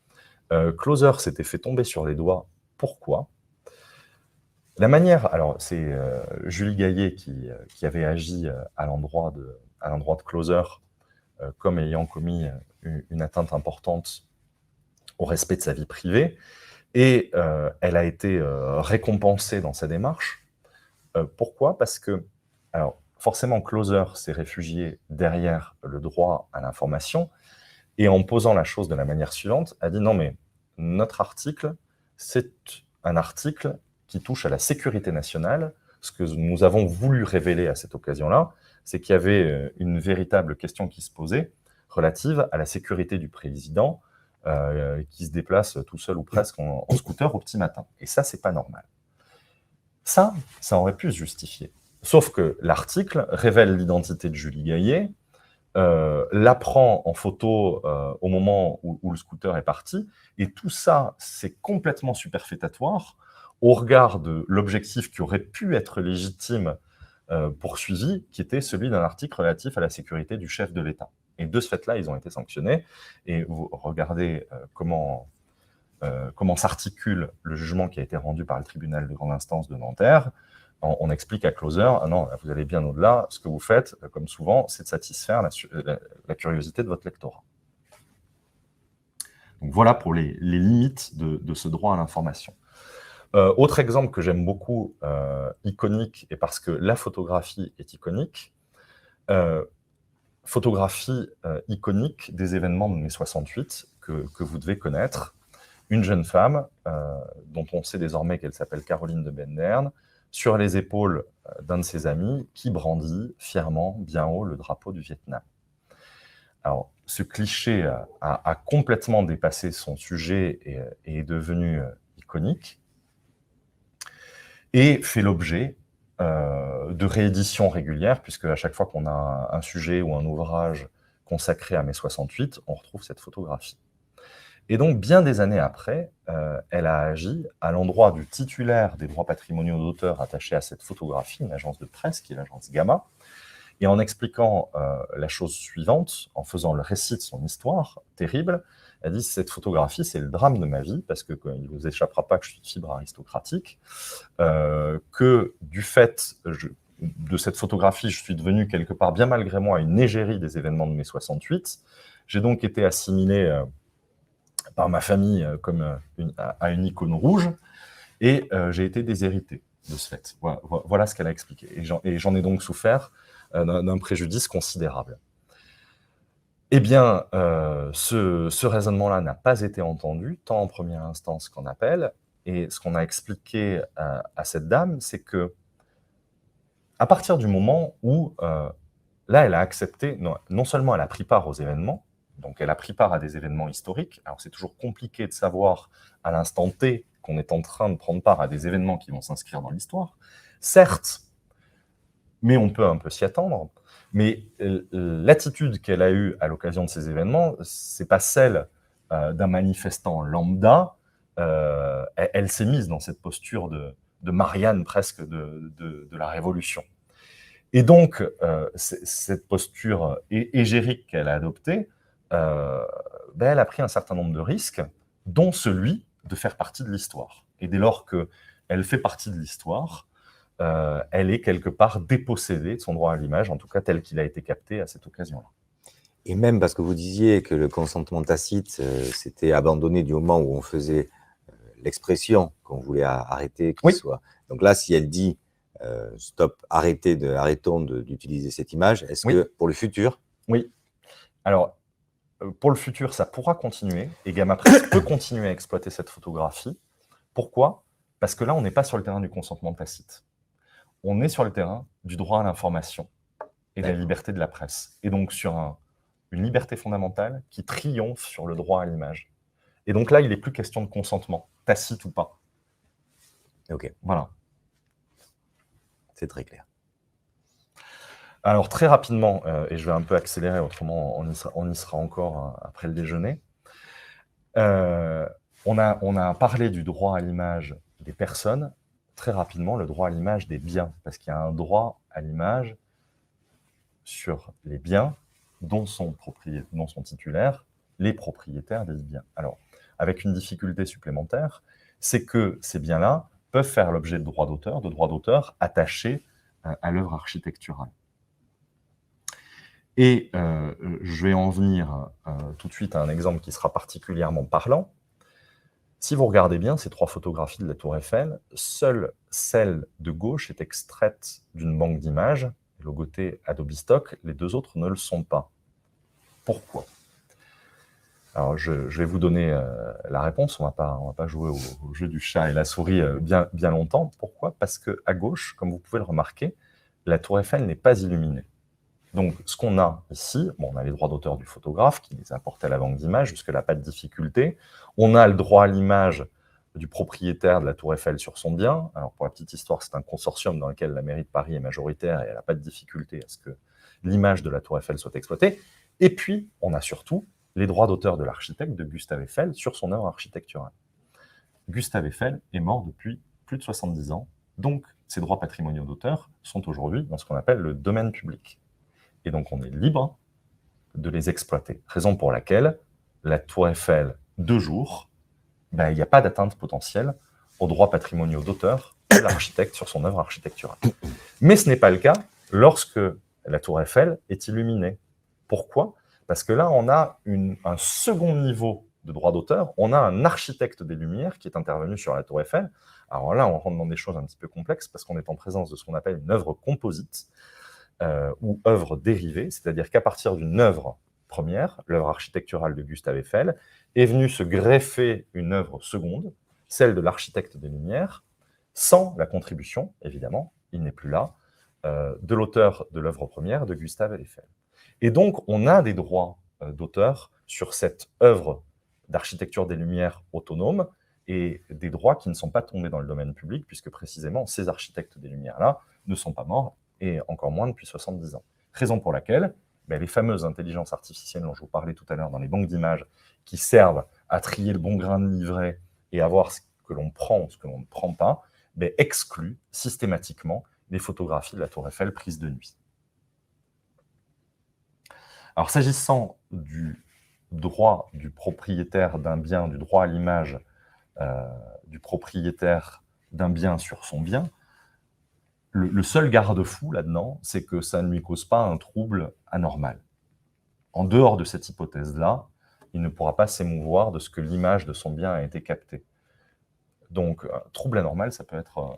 Closer s'était fait tomber sur les doigts. Pourquoi ? La manière, alors c'est Julie Gaillet qui avait agi à l'endroit de Closer comme ayant commis une atteinte importante au respect de sa vie privée, et elle a été récompensée dans sa démarche. Pourquoi ? Parce que, alors, forcément, Closer s'est réfugié derrière le droit à l'information, et en posant la chose de la manière suivante, a dit non, mais notre article, c'est un article qui touche à la sécurité nationale. Ce que nous avons voulu révéler à cette occasion-là, c'est qu'il y avait une véritable question qui se posait relative à la sécurité du président qui se déplace tout seul ou presque en scooter au petit matin. Et ça, c'est pas normal. Ça aurait pu se justifier. Sauf que l'article révèle l'identité de Julie Gaillet, la prend en photo au moment où le scooter est parti, et tout ça, c'est complètement superfétatoire au regard de l'objectif qui aurait pu être légitime poursuivi, qui était celui d'un article relatif à la sécurité du chef de l'État. Et de ce fait-là, ils ont été sanctionnés. Et vous regardez comment s'articule le jugement qui a été rendu par le tribunal de grande instance de Nanterre. On explique à Closer, ah non, vous allez bien au-delà, ce que vous faites, comme souvent, c'est de satisfaire la curiosité de votre lectorat. Donc voilà pour les limites de ce droit à l'information. Autre exemple que j'aime beaucoup, iconique, et parce que la photographie est iconique, photographie iconique des événements de mai 68 que vous devez connaître. Une jeune femme, dont on sait désormais qu'elle s'appelle Caroline de Bendern, sur les épaules d'un de ses amis, qui brandit fièrement, bien haut, le drapeau du Vietnam. Alors, ce cliché a complètement dépassé son sujet et est devenu iconique, et fait l'objet de rééditions régulières, puisque à chaque fois qu'on a un sujet ou un ouvrage consacré à mai 68, on retrouve cette photographie. Et donc, bien des années après, elle a agi à l'endroit du titulaire des droits patrimoniaux d'auteur attachés à cette photographie, une agence de presse qui est l'agence Gamma, et en expliquant la chose suivante, en faisant le récit de son histoire terrible, Elle dit, cette photographie, c'est le drame de ma vie, parce qu'il ne vous échappera pas que je suis de fibre aristocratique, que du fait de cette photographie, je suis devenu quelque part, bien malgré moi, une égérie des événements de mai 68. J'ai donc été assimilé par ma famille comme à une icône rouge, et j'ai été déshérité de ce fait. Voilà ce qu'elle a expliqué. Et j'en ai donc souffert d'un préjudice considérable. Eh bien, ce raisonnement-là n'a pas été entendu, tant en première instance qu'en appel. Et ce qu'on a expliqué à cette dame, c'est que à partir du moment où, là, elle a accepté, non seulement elle a pris part aux événements, donc elle a pris part à des événements historiques. Alors c'est toujours compliqué de savoir à l'instant T qu'on est en train de prendre part à des événements qui vont s'inscrire dans l'histoire. Certes, mais on peut un peu s'y attendre. Mais l'attitude qu'elle a eue à l'occasion de ces événements, c'est pas celle d'un manifestant lambda. Elle s'est mise dans cette posture de Marianne presque de la Révolution. Et donc, cette posture égérique qu'elle a adoptée, elle a pris un certain nombre de risques, dont celui de faire partie de l'histoire. Et dès lors qu'elle fait partie de l'histoire, elle est quelque part dépossédée de son droit à l'image, en tout cas tel qu'il a été capté à cette occasion-là. Et même parce que vous disiez que le consentement tacite s'était abandonné du moment où on faisait l'expression qu'on voulait arrêter, qu'il soit. Donc là, si elle dit stop, arrêtons d'utiliser cette image, est-ce que pour le futur? Oui. Alors, pour le futur, ça pourra continuer, et Gamma Press peut continuer à exploiter cette photographie. Pourquoi? Parce que là, on n'est pas sur le terrain du consentement tacite. On est sur le terrain du droit à l'information et de la liberté de la presse. Et donc sur une liberté fondamentale qui triomphe sur le droit à l'image. Et donc là, il n'est plus question de consentement, tacite ou pas. Ok. Voilà. C'est très clair. Alors très rapidement, et je vais un peu accélérer, autrement on y sera encore après le déjeuner. On a parlé du droit à l'image des personnes. Très rapidement, le droit à l'image des biens, parce qu'il y a un droit à l'image sur les biens dont sont titulaires les propriétaires des biens. Alors, avec une difficulté supplémentaire, c'est que ces biens-là peuvent faire l'objet de droits d'auteur attachés à l'œuvre architecturale. Et je vais en venir tout de suite à un exemple qui sera particulièrement parlant. Si vous regardez bien ces trois photographies de la Tour Eiffel, seule celle de gauche est extraite d'une banque d'images, logotée Adobe Stock, les deux autres ne le sont pas. Pourquoi? Alors, je vais vous donner la réponse, on va pas jouer au jeu du chat et la souris bien longtemps. Pourquoi? Parce qu'à gauche, comme vous pouvez le remarquer, la Tour Eiffel n'est pas illuminée. Donc, ce qu'on a ici, on a les droits d'auteur du photographe qui les a apportés à la banque d'images, jusque-là, pas de difficulté. On a le droit à l'image du propriétaire de la Tour Eiffel sur son bien. Alors, pour la petite histoire, c'est un consortium dans lequel la mairie de Paris est majoritaire et elle n'a pas de difficulté à ce que l'image de la Tour Eiffel soit exploitée. Et puis, on a surtout les droits d'auteur de l'architecte, de Gustave Eiffel, sur son œuvre architecturale. Gustave Eiffel est mort depuis plus de 70 ans, donc ces droits patrimoniaux d'auteur sont aujourd'hui dans ce qu'on appelle le domaine public. Et donc, on est libre de les exploiter. Raison pour laquelle la Tour Eiffel, de jour, il n'y a pas d'atteinte potentielle aux droits patrimoniaux d'auteur de l'architecte sur son œuvre architecturale. Mais ce n'est pas le cas lorsque la Tour Eiffel est illuminée. Pourquoi? Parce que là, on a un second niveau de droit d'auteur. On a un architecte des Lumières qui est intervenu sur la Tour Eiffel. Alors là, on rentre dans des choses un petit peu complexes parce qu'on est en présence de ce qu'on appelle une œuvre composite, ou œuvre dérivée, c'est-à-dire qu'à partir d'une œuvre première, l'œuvre architecturale de Gustave Eiffel, est venue se greffer une œuvre seconde, celle de l'architecte des Lumières, sans la contribution, évidemment, il n'est plus là, de l'auteur de l'œuvre première de Gustave Eiffel. Et donc, on a des droits d'auteur sur cette œuvre d'architecture des Lumières autonome, et des droits qui ne sont pas tombés dans le domaine public, puisque précisément, ces architectes des Lumières-là ne sont pas morts, et encore moins depuis 70 ans. Raison pour laquelle les fameuses intelligences artificielles dont je vous parlais tout à l'heure dans les banques d'images, qui servent à trier le bon grain de livret et à voir ce que l'on prend ou ce que l'on ne prend pas, excluent systématiquement les photographies de la Tour Eiffel prises de nuit. Alors, s'agissant du droit du propriétaire d'un bien, du droit à l'image du propriétaire d'un bien sur son bien, le seul garde-fou là-dedans, c'est que ça ne lui cause pas un trouble anormal. En dehors de cette hypothèse-là, il ne pourra pas s'émouvoir de ce que l'image de son bien a été captée. Donc, trouble anormal, ça peut être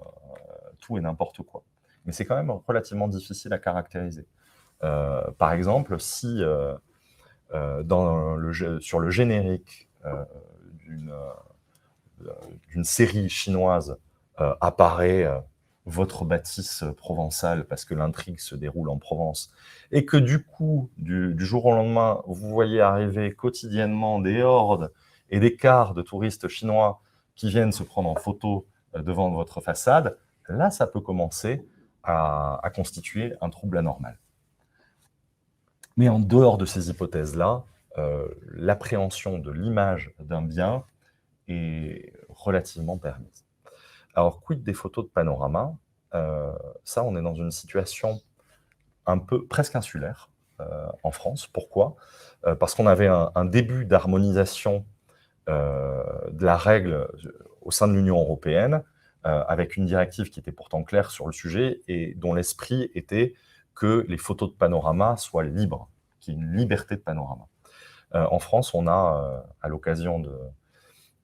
tout et n'importe quoi. Mais c'est quand même relativement difficile à caractériser. Par exemple, si sur le générique d'une série chinoise apparaît votre bâtisse provençale parce que l'intrigue se déroule en Provence, et que du coup, du jour au lendemain, vous voyez arriver quotidiennement des hordes et des quarts de touristes chinois qui viennent se prendre en photo devant votre façade, là, ça peut commencer à constituer un trouble anormal. Mais en dehors de ces hypothèses-là, l'appréhension de l'image d'un bien est relativement permise. Alors, quid des photos de panorama? Ça, on est dans une situation un peu presque insulaire en France. Pourquoi? Parce qu'on avait un début d'harmonisation de la règle au sein de l'Union européenne, avec une directive qui était pourtant claire sur le sujet et dont l'esprit était que les photos de panorama soient libres, qu'il y ait une liberté de panorama. En France, on a, à l'occasion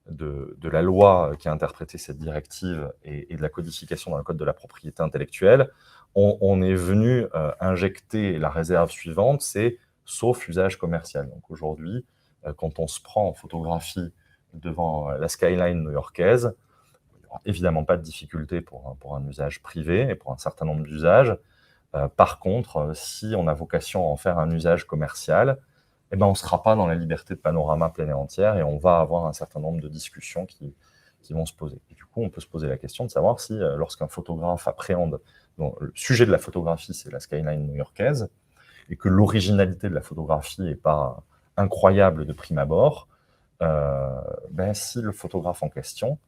de la loi qui a interprété cette directive et de la codification dans le Code de la propriété intellectuelle, on est venu injecter la réserve suivante, c'est sauf usage commercial. Donc aujourd'hui, quand on se prend en photographie devant la skyline new-yorkaise, il n'y aura évidemment pas de difficulté pour un usage privé et pour un certain nombre d'usages. Par contre, si on a vocation à en faire un usage commercial, eh ben, on ne sera pas dans la liberté de panorama pleine et entière et on va avoir un certain nombre de discussions qui vont se poser. Et du coup, on peut se poser la question de savoir si, lorsqu'un photographe appréhende, donc, le sujet de la photographie, c'est la skyline new-yorkaise, et que l'originalité de la photographie n'est pas incroyable de prime abord, si le photographe en question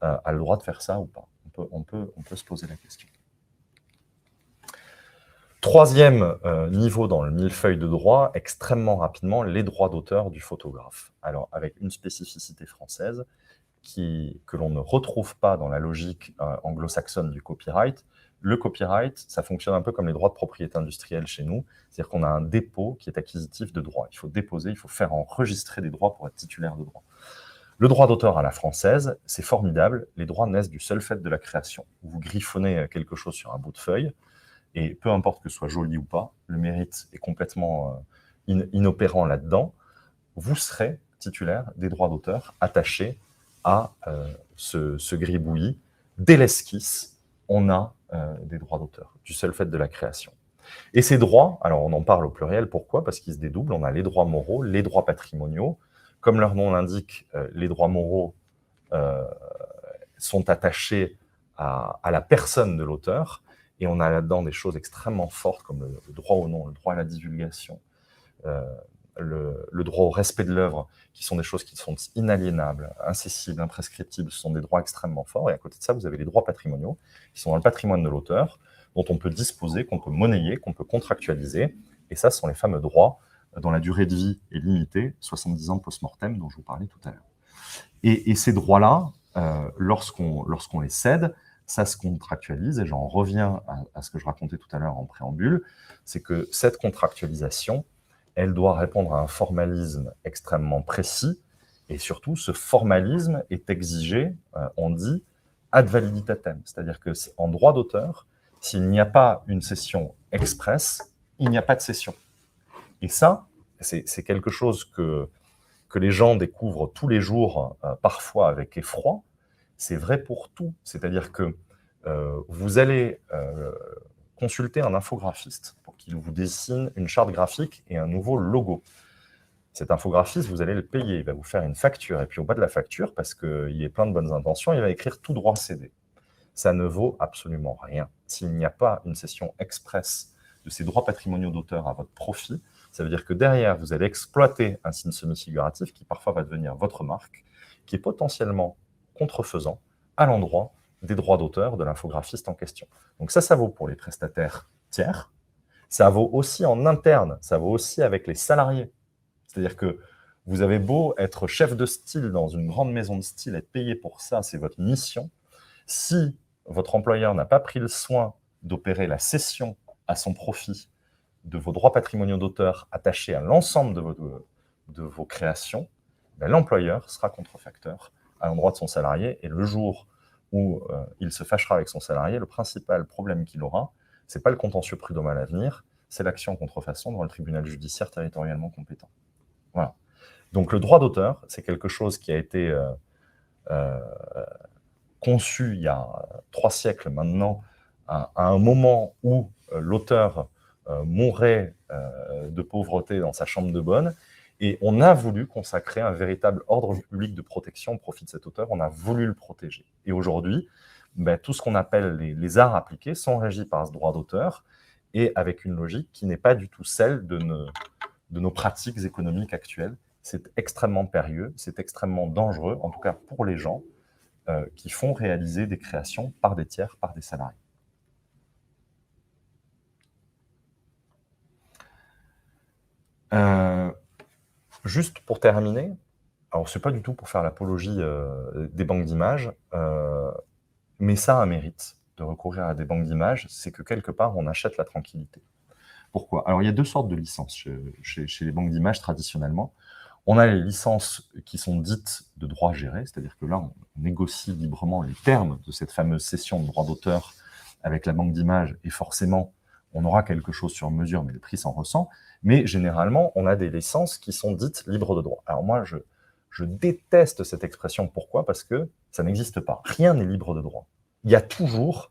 a le droit de faire ça ou pas. On peut se poser la question. Troisième niveau dans le millefeuille de droit, extrêmement rapidement, les droits d'auteur du photographe. Alors, avec une spécificité française que l'on ne retrouve pas dans la logique anglo-saxonne du copyright. Le copyright, ça fonctionne un peu comme les droits de propriété industrielle chez nous, c'est-à-dire qu'on a un dépôt qui est acquisitif de droits. Il faut déposer, il faut faire enregistrer des droits pour être titulaire de droits. Le droit d'auteur à la française, c'est formidable, les droits naissent du seul fait de la création. Vous griffonnez quelque chose sur un bout de feuille, et peu importe que ce soit joli ou pas, le mérite est complètement inopérant là-dedans, vous serez titulaire des droits d'auteur attachés à ce gribouillis. Dès l'esquisse, on a des droits d'auteur, du seul fait de la création. Et ces droits, alors on en parle au pluriel, pourquoi? Parce qu'ils se dédoublent, on a les droits moraux, les droits patrimoniaux. Comme leur nom l'indique, les droits moraux sont attachés à la personne de l'auteur, et on a là-dedans des choses extrêmement fortes comme le droit au nom, le droit à la divulgation, le droit au respect de l'œuvre, qui sont des choses qui sont inaliénables, incessibles, imprescriptibles, ce sont des droits extrêmement forts. Et à côté de ça, vous avez les droits patrimoniaux, qui sont dans le patrimoine de l'auteur, dont on peut disposer, qu'on peut monnayer, qu'on peut contractualiser. Et ça, ce sont les fameux droits dont la durée de vie est limitée, 70 ans post-mortem, dont je vous parlais tout à l'heure. Et ces droits-là, lorsqu'on les cède, ça se contractualise, et j'en reviens à ce que je racontais tout à l'heure en préambule, c'est que cette contractualisation, elle doit répondre à un formalisme extrêmement précis, et surtout, ce formalisme est exigé, on dit, ad validitatem, c'est-à-dire qu'en droit d'auteur, s'il n'y a pas une cession expresse, il n'y a pas de cession. Et ça, c'est quelque chose que les gens découvrent tous les jours, parfois avec effroi. C'est vrai pour tout, c'est-à-dire que vous allez consulter un infographiste pour qu'il vous dessine une charte graphique et un nouveau logo. Cet infographiste, vous allez le payer, il va vous faire une facture, et puis au bas de la facture, parce qu'il est plein de bonnes intentions, il va écrire tout droit cédé. Ça ne vaut absolument rien. S'il n'y a pas une cession expresse de ces droits patrimoniaux d'auteur à votre profit, ça veut dire que derrière, vous allez exploiter un signe semi-figuratif qui parfois va devenir votre marque, qui est potentiellement contrefaisant à l'endroit des droits d'auteur de l'infographiste en question. Donc ça vaut pour les prestataires tiers, ça vaut aussi en interne, ça vaut aussi avec les salariés. C'est-à-dire que Vous avez beau être chef de style dans une grande maison de style, être payé pour ça, c'est votre mission. Si votre employeur n'a pas pris le soin d'opérer la cession à son profit de vos droits patrimoniaux d'auteur attachés à l'ensemble de vos créations, ben, l'employeur sera contrefacteur à l'endroit de son salarié. Et le jour où il se fâchera avec son salarié, le principal problème qu'il aura, ce n'est pas le contentieux prud'homal à venir, c'est l'action en contrefaçon devant le tribunal judiciaire territorialement compétent. Voilà. Donc le droit d'auteur, c'est quelque chose qui a été conçu il y a 3 siècles maintenant, à un moment où l'auteur mourait de pauvreté dans sa chambre de bonne, et on a voulu consacrer un véritable ordre public de protection au profit de cet auteur, on a voulu le protéger. Et aujourd'hui, ben, tout ce qu'on appelle les arts appliqués sont régis par ce droit d'auteur, et avec une logique qui n'est pas du tout celle de nos pratiques économiques actuelles. C'est extrêmement périlleux, c'est extrêmement dangereux, en tout cas pour les gens qui font réaliser des créations par des tiers, par des salariés. Juste pour terminer, alors ce n'est pas du tout pour faire l'apologie des banques d'images, mais ça a un mérite de recourir à des banques d'images, c'est que quelque part on achète la tranquillité. Pourquoi? Alors il y a 2 sortes de licences chez les banques d'images traditionnellement. On a les licences qui sont dites de droit géré, c'est-à-dire que là, on négocie librement les termes de cette fameuse cession de droit d'auteur avec la banque d'images, et forcément, on aura quelque chose sur mesure, mais le prix s'en ressent. Mais généralement, on a des licences qui sont dites libres de droit. Alors moi, je déteste cette expression. Pourquoi? Parce que ça n'existe pas. Rien n'est libre de droit. Il y a toujours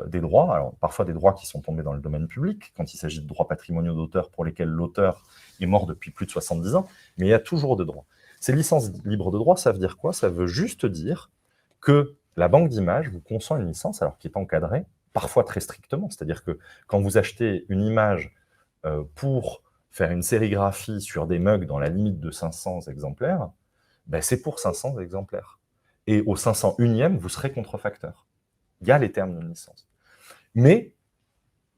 des droits, alors parfois des droits qui sont tombés dans le domaine public, quand il s'agit de droits patrimoniaux d'auteur pour lesquels l'auteur est mort depuis plus de 70 ans, mais il y a toujours des droits. Ces licences libres de droit, ça veut dire quoi? Ça veut juste dire que la banque d'images vous consent une licence, alors qui est encadrée, parfois très strictement, c'est-à-dire que quand vous achetez une image pour faire une sérigraphie sur des mugs dans la limite de 500 exemplaires, ben c'est pour 500 exemplaires. Et au 501e, vous serez contrefacteur. Il y a les termes d'une licence. Mais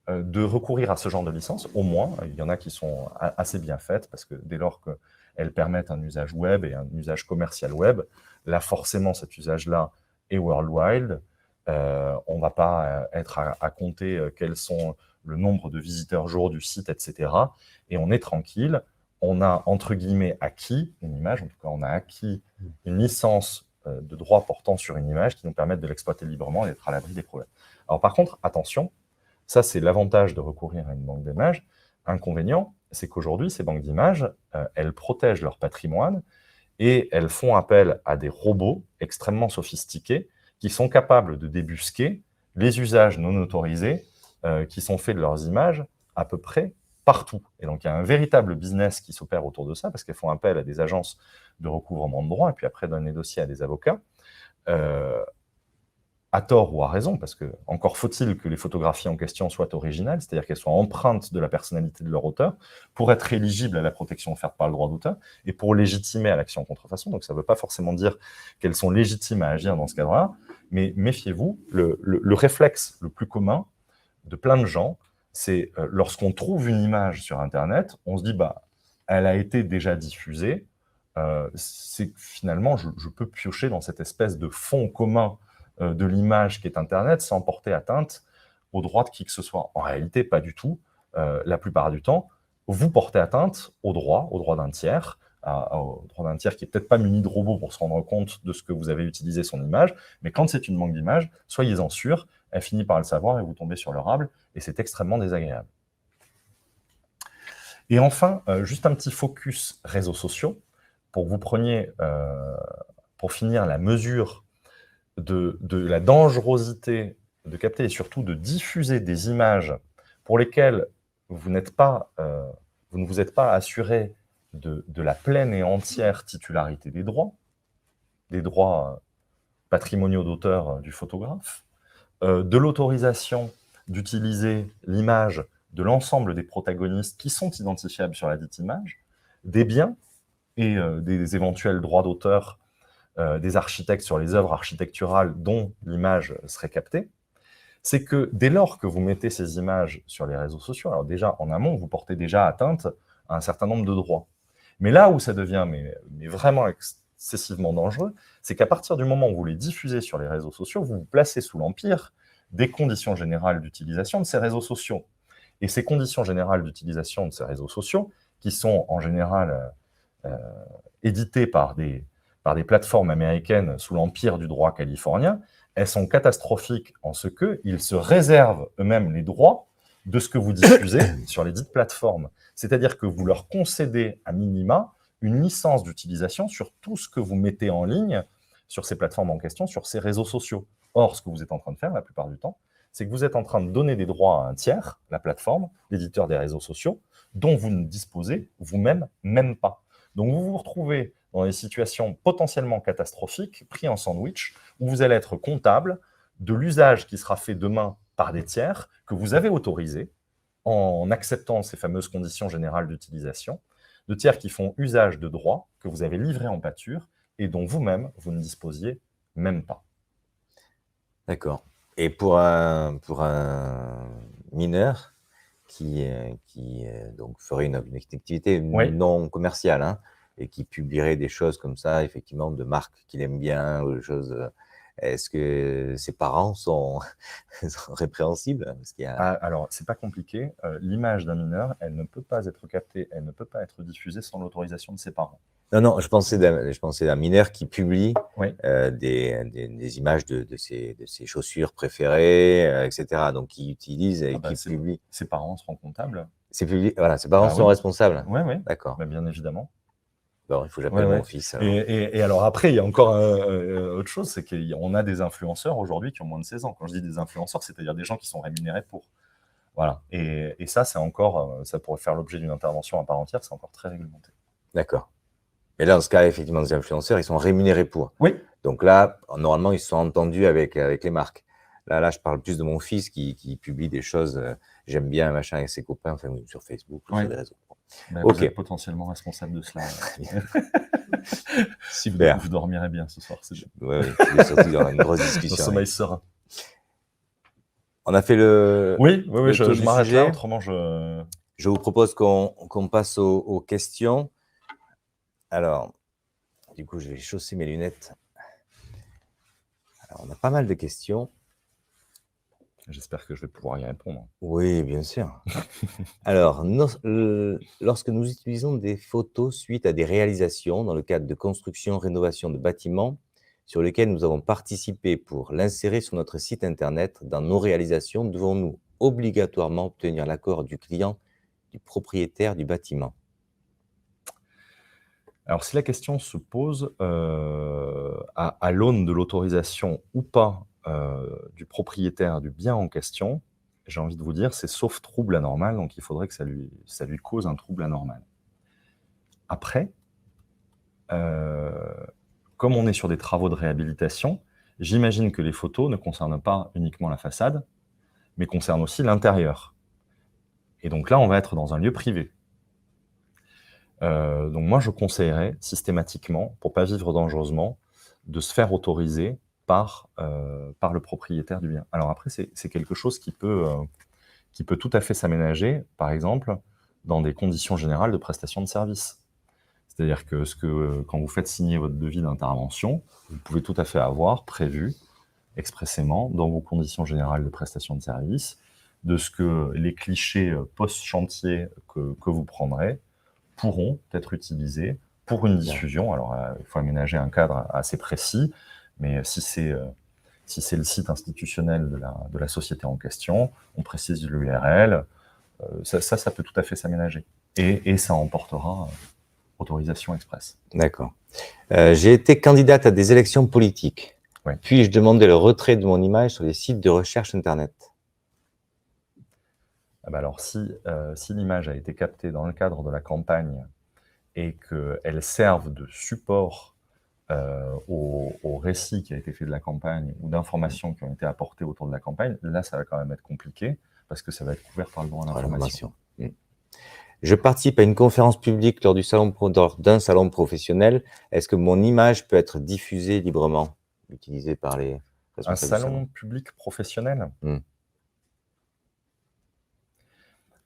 de recourir à ce genre de licence, au moins, il y en a qui sont assez bien faites, parce que dès lors qu'elles permettent un usage web et un usage commercial web, là, forcément, cet usage-là est worldwide. On ne va pas être à compter quels sont le nombre de visiteurs jour du site, etc. Et on est tranquille. On a, entre guillemets, acquis une image, en tout cas, on a acquis une licence de droit portant sur une image qui nous permettent de l'exploiter librement et d'être à l'abri des problèmes. Alors par contre, attention, ça c'est l'avantage de recourir à une banque d'images. Inconvénient, c'est qu'aujourd'hui, ces banques d'images, elles protègent leur patrimoine et elles font appel à des robots extrêmement sophistiqués qui sont capables de débusquer les usages non autorisés qui sont faits de leurs images à peu près partout. Et donc, il y a un véritable business qui s'opère autour de ça, parce qu'elles font appel à des agences de recouvrement de droits, et puis après donner des dossiers à des avocats, à tort ou à raison, parce que encore faut-il que les photographies en question soient originales, c'est-à-dire qu'elles soient empreintes de la personnalité de leur auteur, pour être éligibles à la protection offerte par le droit d'auteur, et pour légitimer à l'action en contrefaçon. Donc ça ne veut pas forcément dire qu'elles sont légitimes à agir dans ce cadre-là, mais méfiez-vous, le réflexe le plus commun de plein de gens, c'est lorsqu'on trouve une image sur Internet, on se dit, bah, elle a été déjà diffusée, c'est finalement, je peux piocher dans cette espèce de fond commun de l'image qui est Internet sans porter atteinte aux droits de qui que ce soit. En réalité, pas du tout. La plupart du temps, vous portez atteinte au droit d'un tiers, au droit d'un tiers qui n'est peut-être pas muni de robot pour se rendre compte de ce que vous avez utilisé son image, mais quand c'est une banque d'images, soyez-en sûrs, elle finit par le savoir et vous tombez sur le rable, et c'est extrêmement désagréable. Et enfin, juste un petit focus réseaux sociaux, pour que vous preniez, pour finir, la mesure de la dangerosité de capter et surtout de diffuser des images pour lesquelles vous ne vous êtes pas assuré de la pleine et entière titularité des droits patrimoniaux d'auteur du photographe, de l'autorisation d'utiliser l'image de l'ensemble des protagonistes qui sont identifiables sur la dite image, des biens et des éventuels droits d'auteur des architectes sur les œuvres architecturales dont l'image serait captée, c'est que dès lors que vous mettez ces images sur les réseaux sociaux, alors déjà en amont, vous portez déjà atteinte à un certain nombre de droits. Mais là où ça devient mais vraiment excessivement dangereux, c'est qu'à partir du moment où vous les diffusez sur les réseaux sociaux, vous vous placez sous l'empire des conditions générales d'utilisation de ces réseaux sociaux. Et ces conditions générales d'utilisation de ces réseaux sociaux, qui sont en général éditées par des plateformes américaines sous l'empire du droit californien, elles sont catastrophiques en ce qu'ils se réservent eux-mêmes les droits de ce que vous diffusez sur les dites plateformes. C'est-à-dire que vous leur concédez à minima une licence d'utilisation sur tout ce que vous mettez en ligne sur ces plateformes en question, sur ces réseaux sociaux. Or, ce que vous êtes en train de faire la plupart du temps, c'est que vous êtes en train de donner des droits à un tiers, la plateforme, l'éditeur des réseaux sociaux, dont vous ne disposez vous-même même pas. Donc vous vous retrouvez dans des situations potentiellement catastrophiques, pris en sandwich, où vous allez être comptable de l'usage qui sera fait demain par des tiers que vous avez autorisés en acceptant ces fameuses conditions générales d'utilisation, de tiers qui font usage de droits que vous avez livrés en pâture et dont vous-même, vous ne disposiez même pas. D'accord. Et pour un mineur qui donc ferait une activité Oui. non commerciale, hein, et qui publierait des choses comme ça, effectivement, de marques qu'il aime bien ou des choses, est-ce que ses parents sont sont répréhensibles? Parce qu'il y a Alors, c'est pas compliqué. L'image d'un mineur, elle ne peut pas être captée, elle ne peut pas être diffusée sans l'autorisation de ses parents. non, je pensais d'un mineur qui publie, Oui. des images de ses chaussures préférées, et cetera. Donc qui utilise et qui publie. Ses parents seront comptables. Voilà, ses parents sont oui. responsables? Oui, oui. D'accord. Bien évidemment. Bon, il faut que j'appelle mon fils alors. Et alors après, il y a encore autre chose, c'est qu'on a des influenceurs aujourd'hui qui ont moins de 16 ans. Quand je dis des influenceurs, c'est-à-dire des gens qui sont rémunérés pour. Voilà. Et ça, c'est encore, ça pourrait faire l'objet d'une intervention à part entière, c'est encore très réglementé. D'accord. Mais là, dans ce cas, effectivement, les influenceurs, ils sont rémunérés pour. Oui. Donc là, normalement, ils sont entendus avec les marques. Là, je parle plus de mon fils qui publie des choses, j'aime bien, machin, avec ses copains, enfin, sur Facebook ou sur les réseaux. Vous êtes potentiellement responsable de cela. Super. Vous dormirez bien ce soir. Oui, surtout dans une grosse discussion. Le sommeil serein. On a fait le. Oui, je m'arrête là, autrement Je vous propose qu'on passe aux questions. Alors, du coup, je vais chausser mes lunettes. Alors, on a pas mal de questions. J'espère que je vais pouvoir y répondre. Oui, bien sûr. Alors, lorsque nous utilisons des photos suite à des réalisations dans le cadre de construction, rénovation de bâtiments, sur lesquels nous avons participé pour l'insérer sur notre site internet, dans nos réalisations, devons-nous obligatoirement obtenir l'accord du client, du propriétaire du bâtiment? Alors, si la question se pose à l'aune de l'autorisation ou pas du propriétaire du bien en question, j'ai envie de vous dire, c'est sauf trouble anormal, donc il faudrait que ça lui cause un trouble anormal. Après, comme on est sur des travaux de réhabilitation, j'imagine que les photos ne concernent pas uniquement la façade, mais concernent aussi l'intérieur. Et donc là, on va être dans un lieu privé. Donc moi, je conseillerais systématiquement, pour ne pas vivre dangereusement, de se faire autoriser par le propriétaire du bien. Alors après, c'est quelque chose qui peut tout à fait s'aménager, par exemple, dans des conditions générales de prestation de service. C'est-à-dire que quand vous faites signer votre devis d'intervention, vous pouvez tout à fait avoir prévu expressément dans vos conditions générales de prestation de service de ce que les clichés post-chantier que vous prendrez pourront être utilisés pour une diffusion. Alors, il faut aménager un cadre assez précis, mais si c'est le site institutionnel de la société en question, on précise l'URL, ça peut tout à fait s'aménager. Et ça emportera autorisation express. D'accord. J'ai été candidate à des élections politiques. Ouais. Puis-je demander le retrait de mon image sur les sites de recherche Internet? Alors, si l'image a été captée dans le cadre de la campagne et qu'elle serve de support au récit qui a été fait de la campagne ou d'informations qui ont été apportées autour de la campagne, là, ça va quand même être compliqué parce que ça va être couvert par le droit à l'information. Je participe à une conférence publique lors d'un salon professionnel. Est-ce que mon image peut être diffusée librement, utilisée par les responsables du salon public professionnel?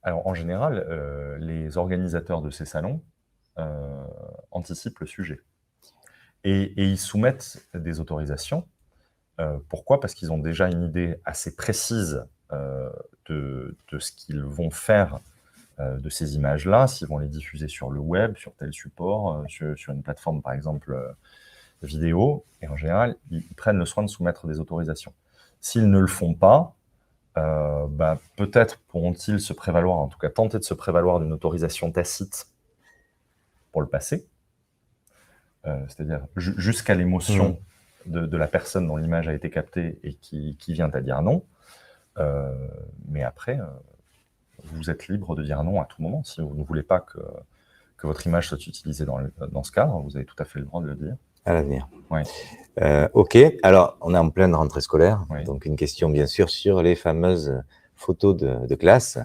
Alors, en général, les organisateurs de ces salons anticipent le sujet. Et ils soumettent des autorisations. Pourquoi? Parce qu'ils ont déjà une idée assez précise de ce qu'ils vont faire de ces images-là, s'ils vont les diffuser sur le web, sur tel support, sur une plateforme, par exemple, vidéo. Et en général, ils prennent le soin de soumettre des autorisations. S'ils ne le font pas, peut-être pourront-ils se prévaloir, en tout cas tenter de se prévaloir d'une autorisation tacite pour le passer, c'est-à-dire jusqu'à l'émotion de la personne dont l'image a été captée et qui vient à dire non. Mais après, vous êtes libre de dire non à tout moment. Si vous ne voulez pas que votre image soit utilisée dans ce cadre, vous avez tout à fait le droit de le dire. À l'avenir. Ouais. Ok, alors on est en pleine rentrée scolaire, Oui. donc une question bien sûr sur les fameuses photos de classe.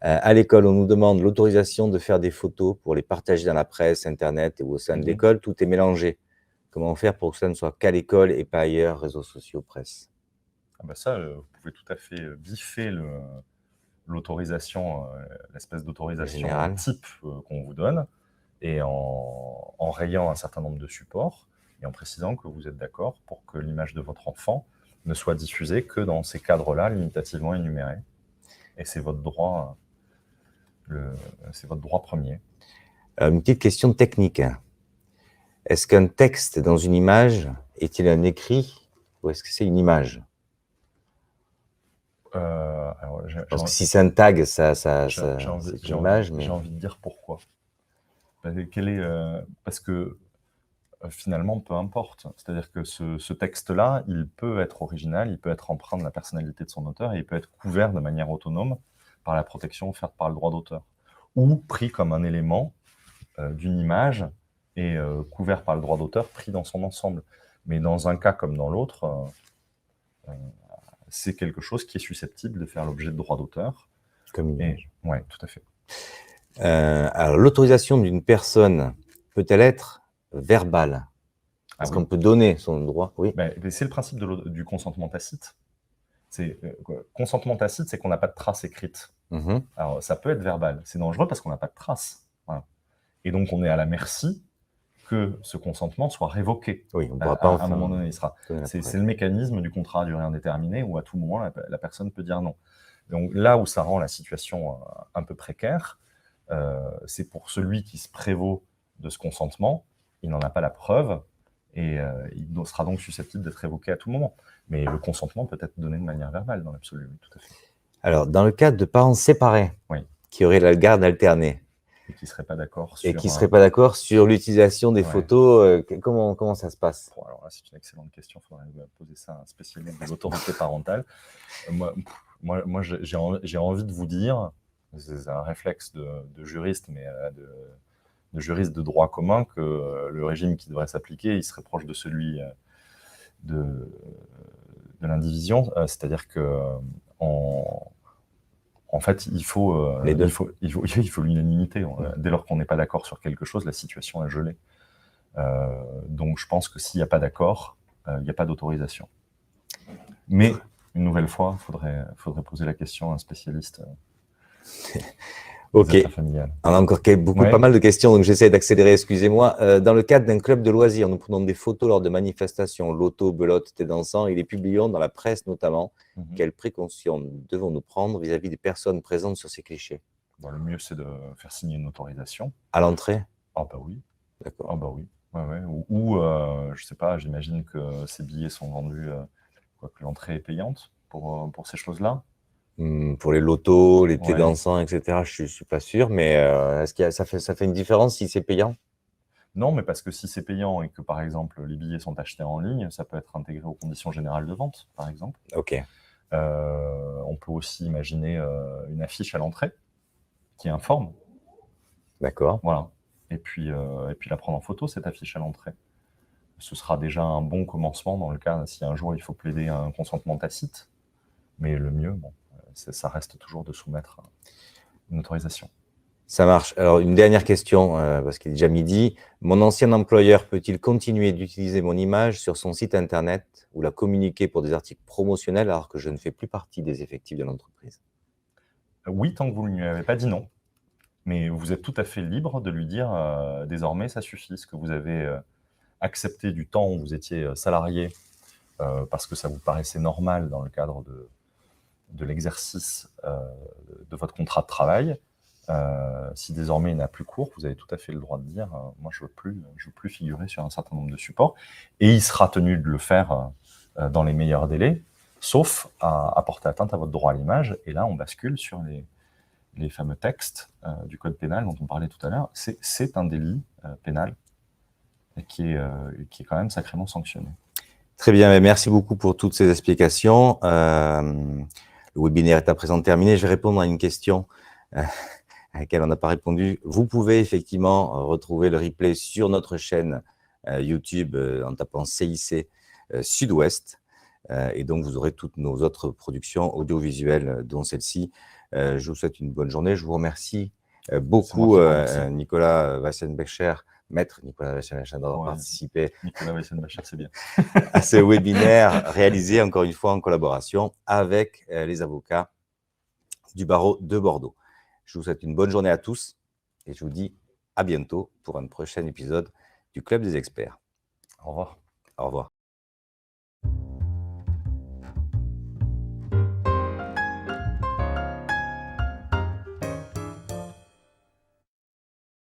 À l'école, on nous demande l'autorisation de faire des photos pour les partager dans la presse, Internet ou au sein de l'école. Tout est mélangé. Comment faire pour que ça ne soit qu'à l'école et pas ailleurs, réseaux sociaux, presse? Ça, vous pouvez tout à fait biffer l'autorisation, l'espèce d'autorisation Générale. type qu'on vous donne, et en rayant un certain nombre de supports, et en précisant que vous êtes d'accord pour que l'image de votre enfant ne soit diffusée que dans ces cadres-là, limitativement énumérés. Et c'est votre droit, c'est votre droit premier. Une petite question technique. Est-ce qu'un texte dans une image est-il un écrit ou est-ce que c'est une image? Parce que si c'est un tag, c'est une image. J'ai envie de dire pourquoi. Parce que finalement, peu importe. C'est-à-dire que ce texte-là, il peut être original, il peut être empreint de la personnalité de son auteur et il peut être couvert de manière autonome par la protection offerte par le droit d'auteur, ou pris comme un élément d'une image et couvert par le droit d'auteur, pris dans son ensemble. Mais dans un cas comme dans l'autre, c'est quelque chose qui est susceptible de faire l'objet de droit d'auteur. Comme une image. Oui, tout à fait. Alors, l'autorisation d'une personne peut-elle être verbale? Est-ce qu'on peut donner son droit? Oui. C'est le principe du consentement tacite. Consentement tacite, c'est qu'on n'a pas de trace écrite. Alors, ça peut être verbal. C'est dangereux parce qu'on n'a pas de trace. Voilà. Et donc, on est à la merci que ce consentement soit révoqué. Oui, on ne pourra pas à un moment donné. C'est le mécanisme du contrat à durée indéterminée où à tout moment, la personne peut dire non. Donc là où ça rend la situation un peu précaire, c'est pour celui qui se prévaut de ce consentement, il n'en a pas la preuve et il sera donc susceptible d'être révoqué à tout moment. Mais le consentement peut être donné de manière verbale dans l'absolu, tout à fait. Alors, dans le cas de parents séparés qui auraient la garde alternée et qui ne seraient pas d'accord sur l'utilisation des photos, comment ça se passe? Alors là, c'est une excellente question. Il faudrait poser ça à un spécialiste de l'autorité parentale. Moi j'ai envie de vous dire, c'est un réflexe de juriste, mais de juriste de droit commun, que le régime qui devrait s'appliquer, il serait proche de celui de l'indivision, c'est-à-dire que en fait, il faut l'unanimité. Dès lors qu'on n'est pas d'accord sur quelque chose, la situation est gelée. Donc, je pense que s'il n'y a pas d'accord, il n'y a pas d'autorisation. Mais, une nouvelle fois, il faudrait poser la question à un spécialiste. Ok, on a encore pas mal de questions, donc j'essaie d'accélérer, excusez-moi. Dans le cadre d'un club de loisirs, nous prenons des photos lors de manifestations, loto, belote, thé dansant, et les publions dans la presse notamment. Quelles précautions devons-nous prendre vis-à-vis des personnes présentes sur ces clichés? Le mieux, c'est de faire signer une autorisation. À l'entrée? Ah bah oui. D'accord. Ah bah oui. Ouais. Ou je sais pas, j'imagine que ces billets sont vendus, que l'entrée est payante pour ces choses-là. Pour les lotos, les thés dansants, etc., je ne suis pas sûr, mais est-ce que ça fait une différence si c'est payant? Non, mais parce que si c'est payant et que, par exemple, les billets sont achetés en ligne, ça peut être intégré aux conditions générales de vente, par exemple. Ok. On peut aussi imaginer une affiche à l'entrée qui informe. D'accord. Voilà. Et puis la prendre en photo, cette affiche à l'entrée. Ce sera déjà un bon commencement dans le cas si un jour il faut plaider un consentement tacite. Mais le mieux, ça reste toujours de soumettre une autorisation. Ça marche. Alors, une dernière question, parce qu'il est déjà midi. Mon ancien employeur peut-il continuer d'utiliser mon image sur son site internet ou la communiquer pour des articles promotionnels alors que je ne fais plus partie des effectifs de l'entreprise? Oui, tant que vous ne lui avez pas dit non. Mais vous êtes tout à fait libre de lui dire désormais, ça suffit, ce que vous avez accepté du temps où vous étiez salarié parce que ça vous paraissait normal dans le cadre de l'exercice de votre contrat de travail. Si désormais il n'a plus cours, vous avez tout à fait le droit de dire moi je veux plus figurer sur un certain nombre de supports, et il sera tenu de le faire dans les meilleurs délais, sauf à porter atteinte à votre droit à l'image. Et là, on bascule sur les fameux textes du code pénal dont on parlait tout à l'heure. C'est un délit pénal qui est quand même sacrément sanctionné. Très bien, merci beaucoup pour toutes ces explications. Le webinaire est à présent terminé. Je vais répondre à une question à laquelle on n'a pas répondu. Vous pouvez effectivement retrouver le replay sur notre chaîne YouTube en tapant CIC Sud-Ouest. Et donc, vous aurez toutes nos autres productions audiovisuelles, dont celle-ci. Je vous souhaite une bonne journée. Je vous remercie beaucoup, Nicolas Weissenbecher, maître Nicolas Weissenbecher, d'avoir participé Nicolas Weissenbecher, c'est bien. à ce webinaire réalisé, encore une fois, en collaboration avec les avocats du barreau de Bordeaux. Je vous souhaite une bonne journée à tous et je vous dis à bientôt pour un prochain épisode du Club des Experts. Au revoir. Au revoir.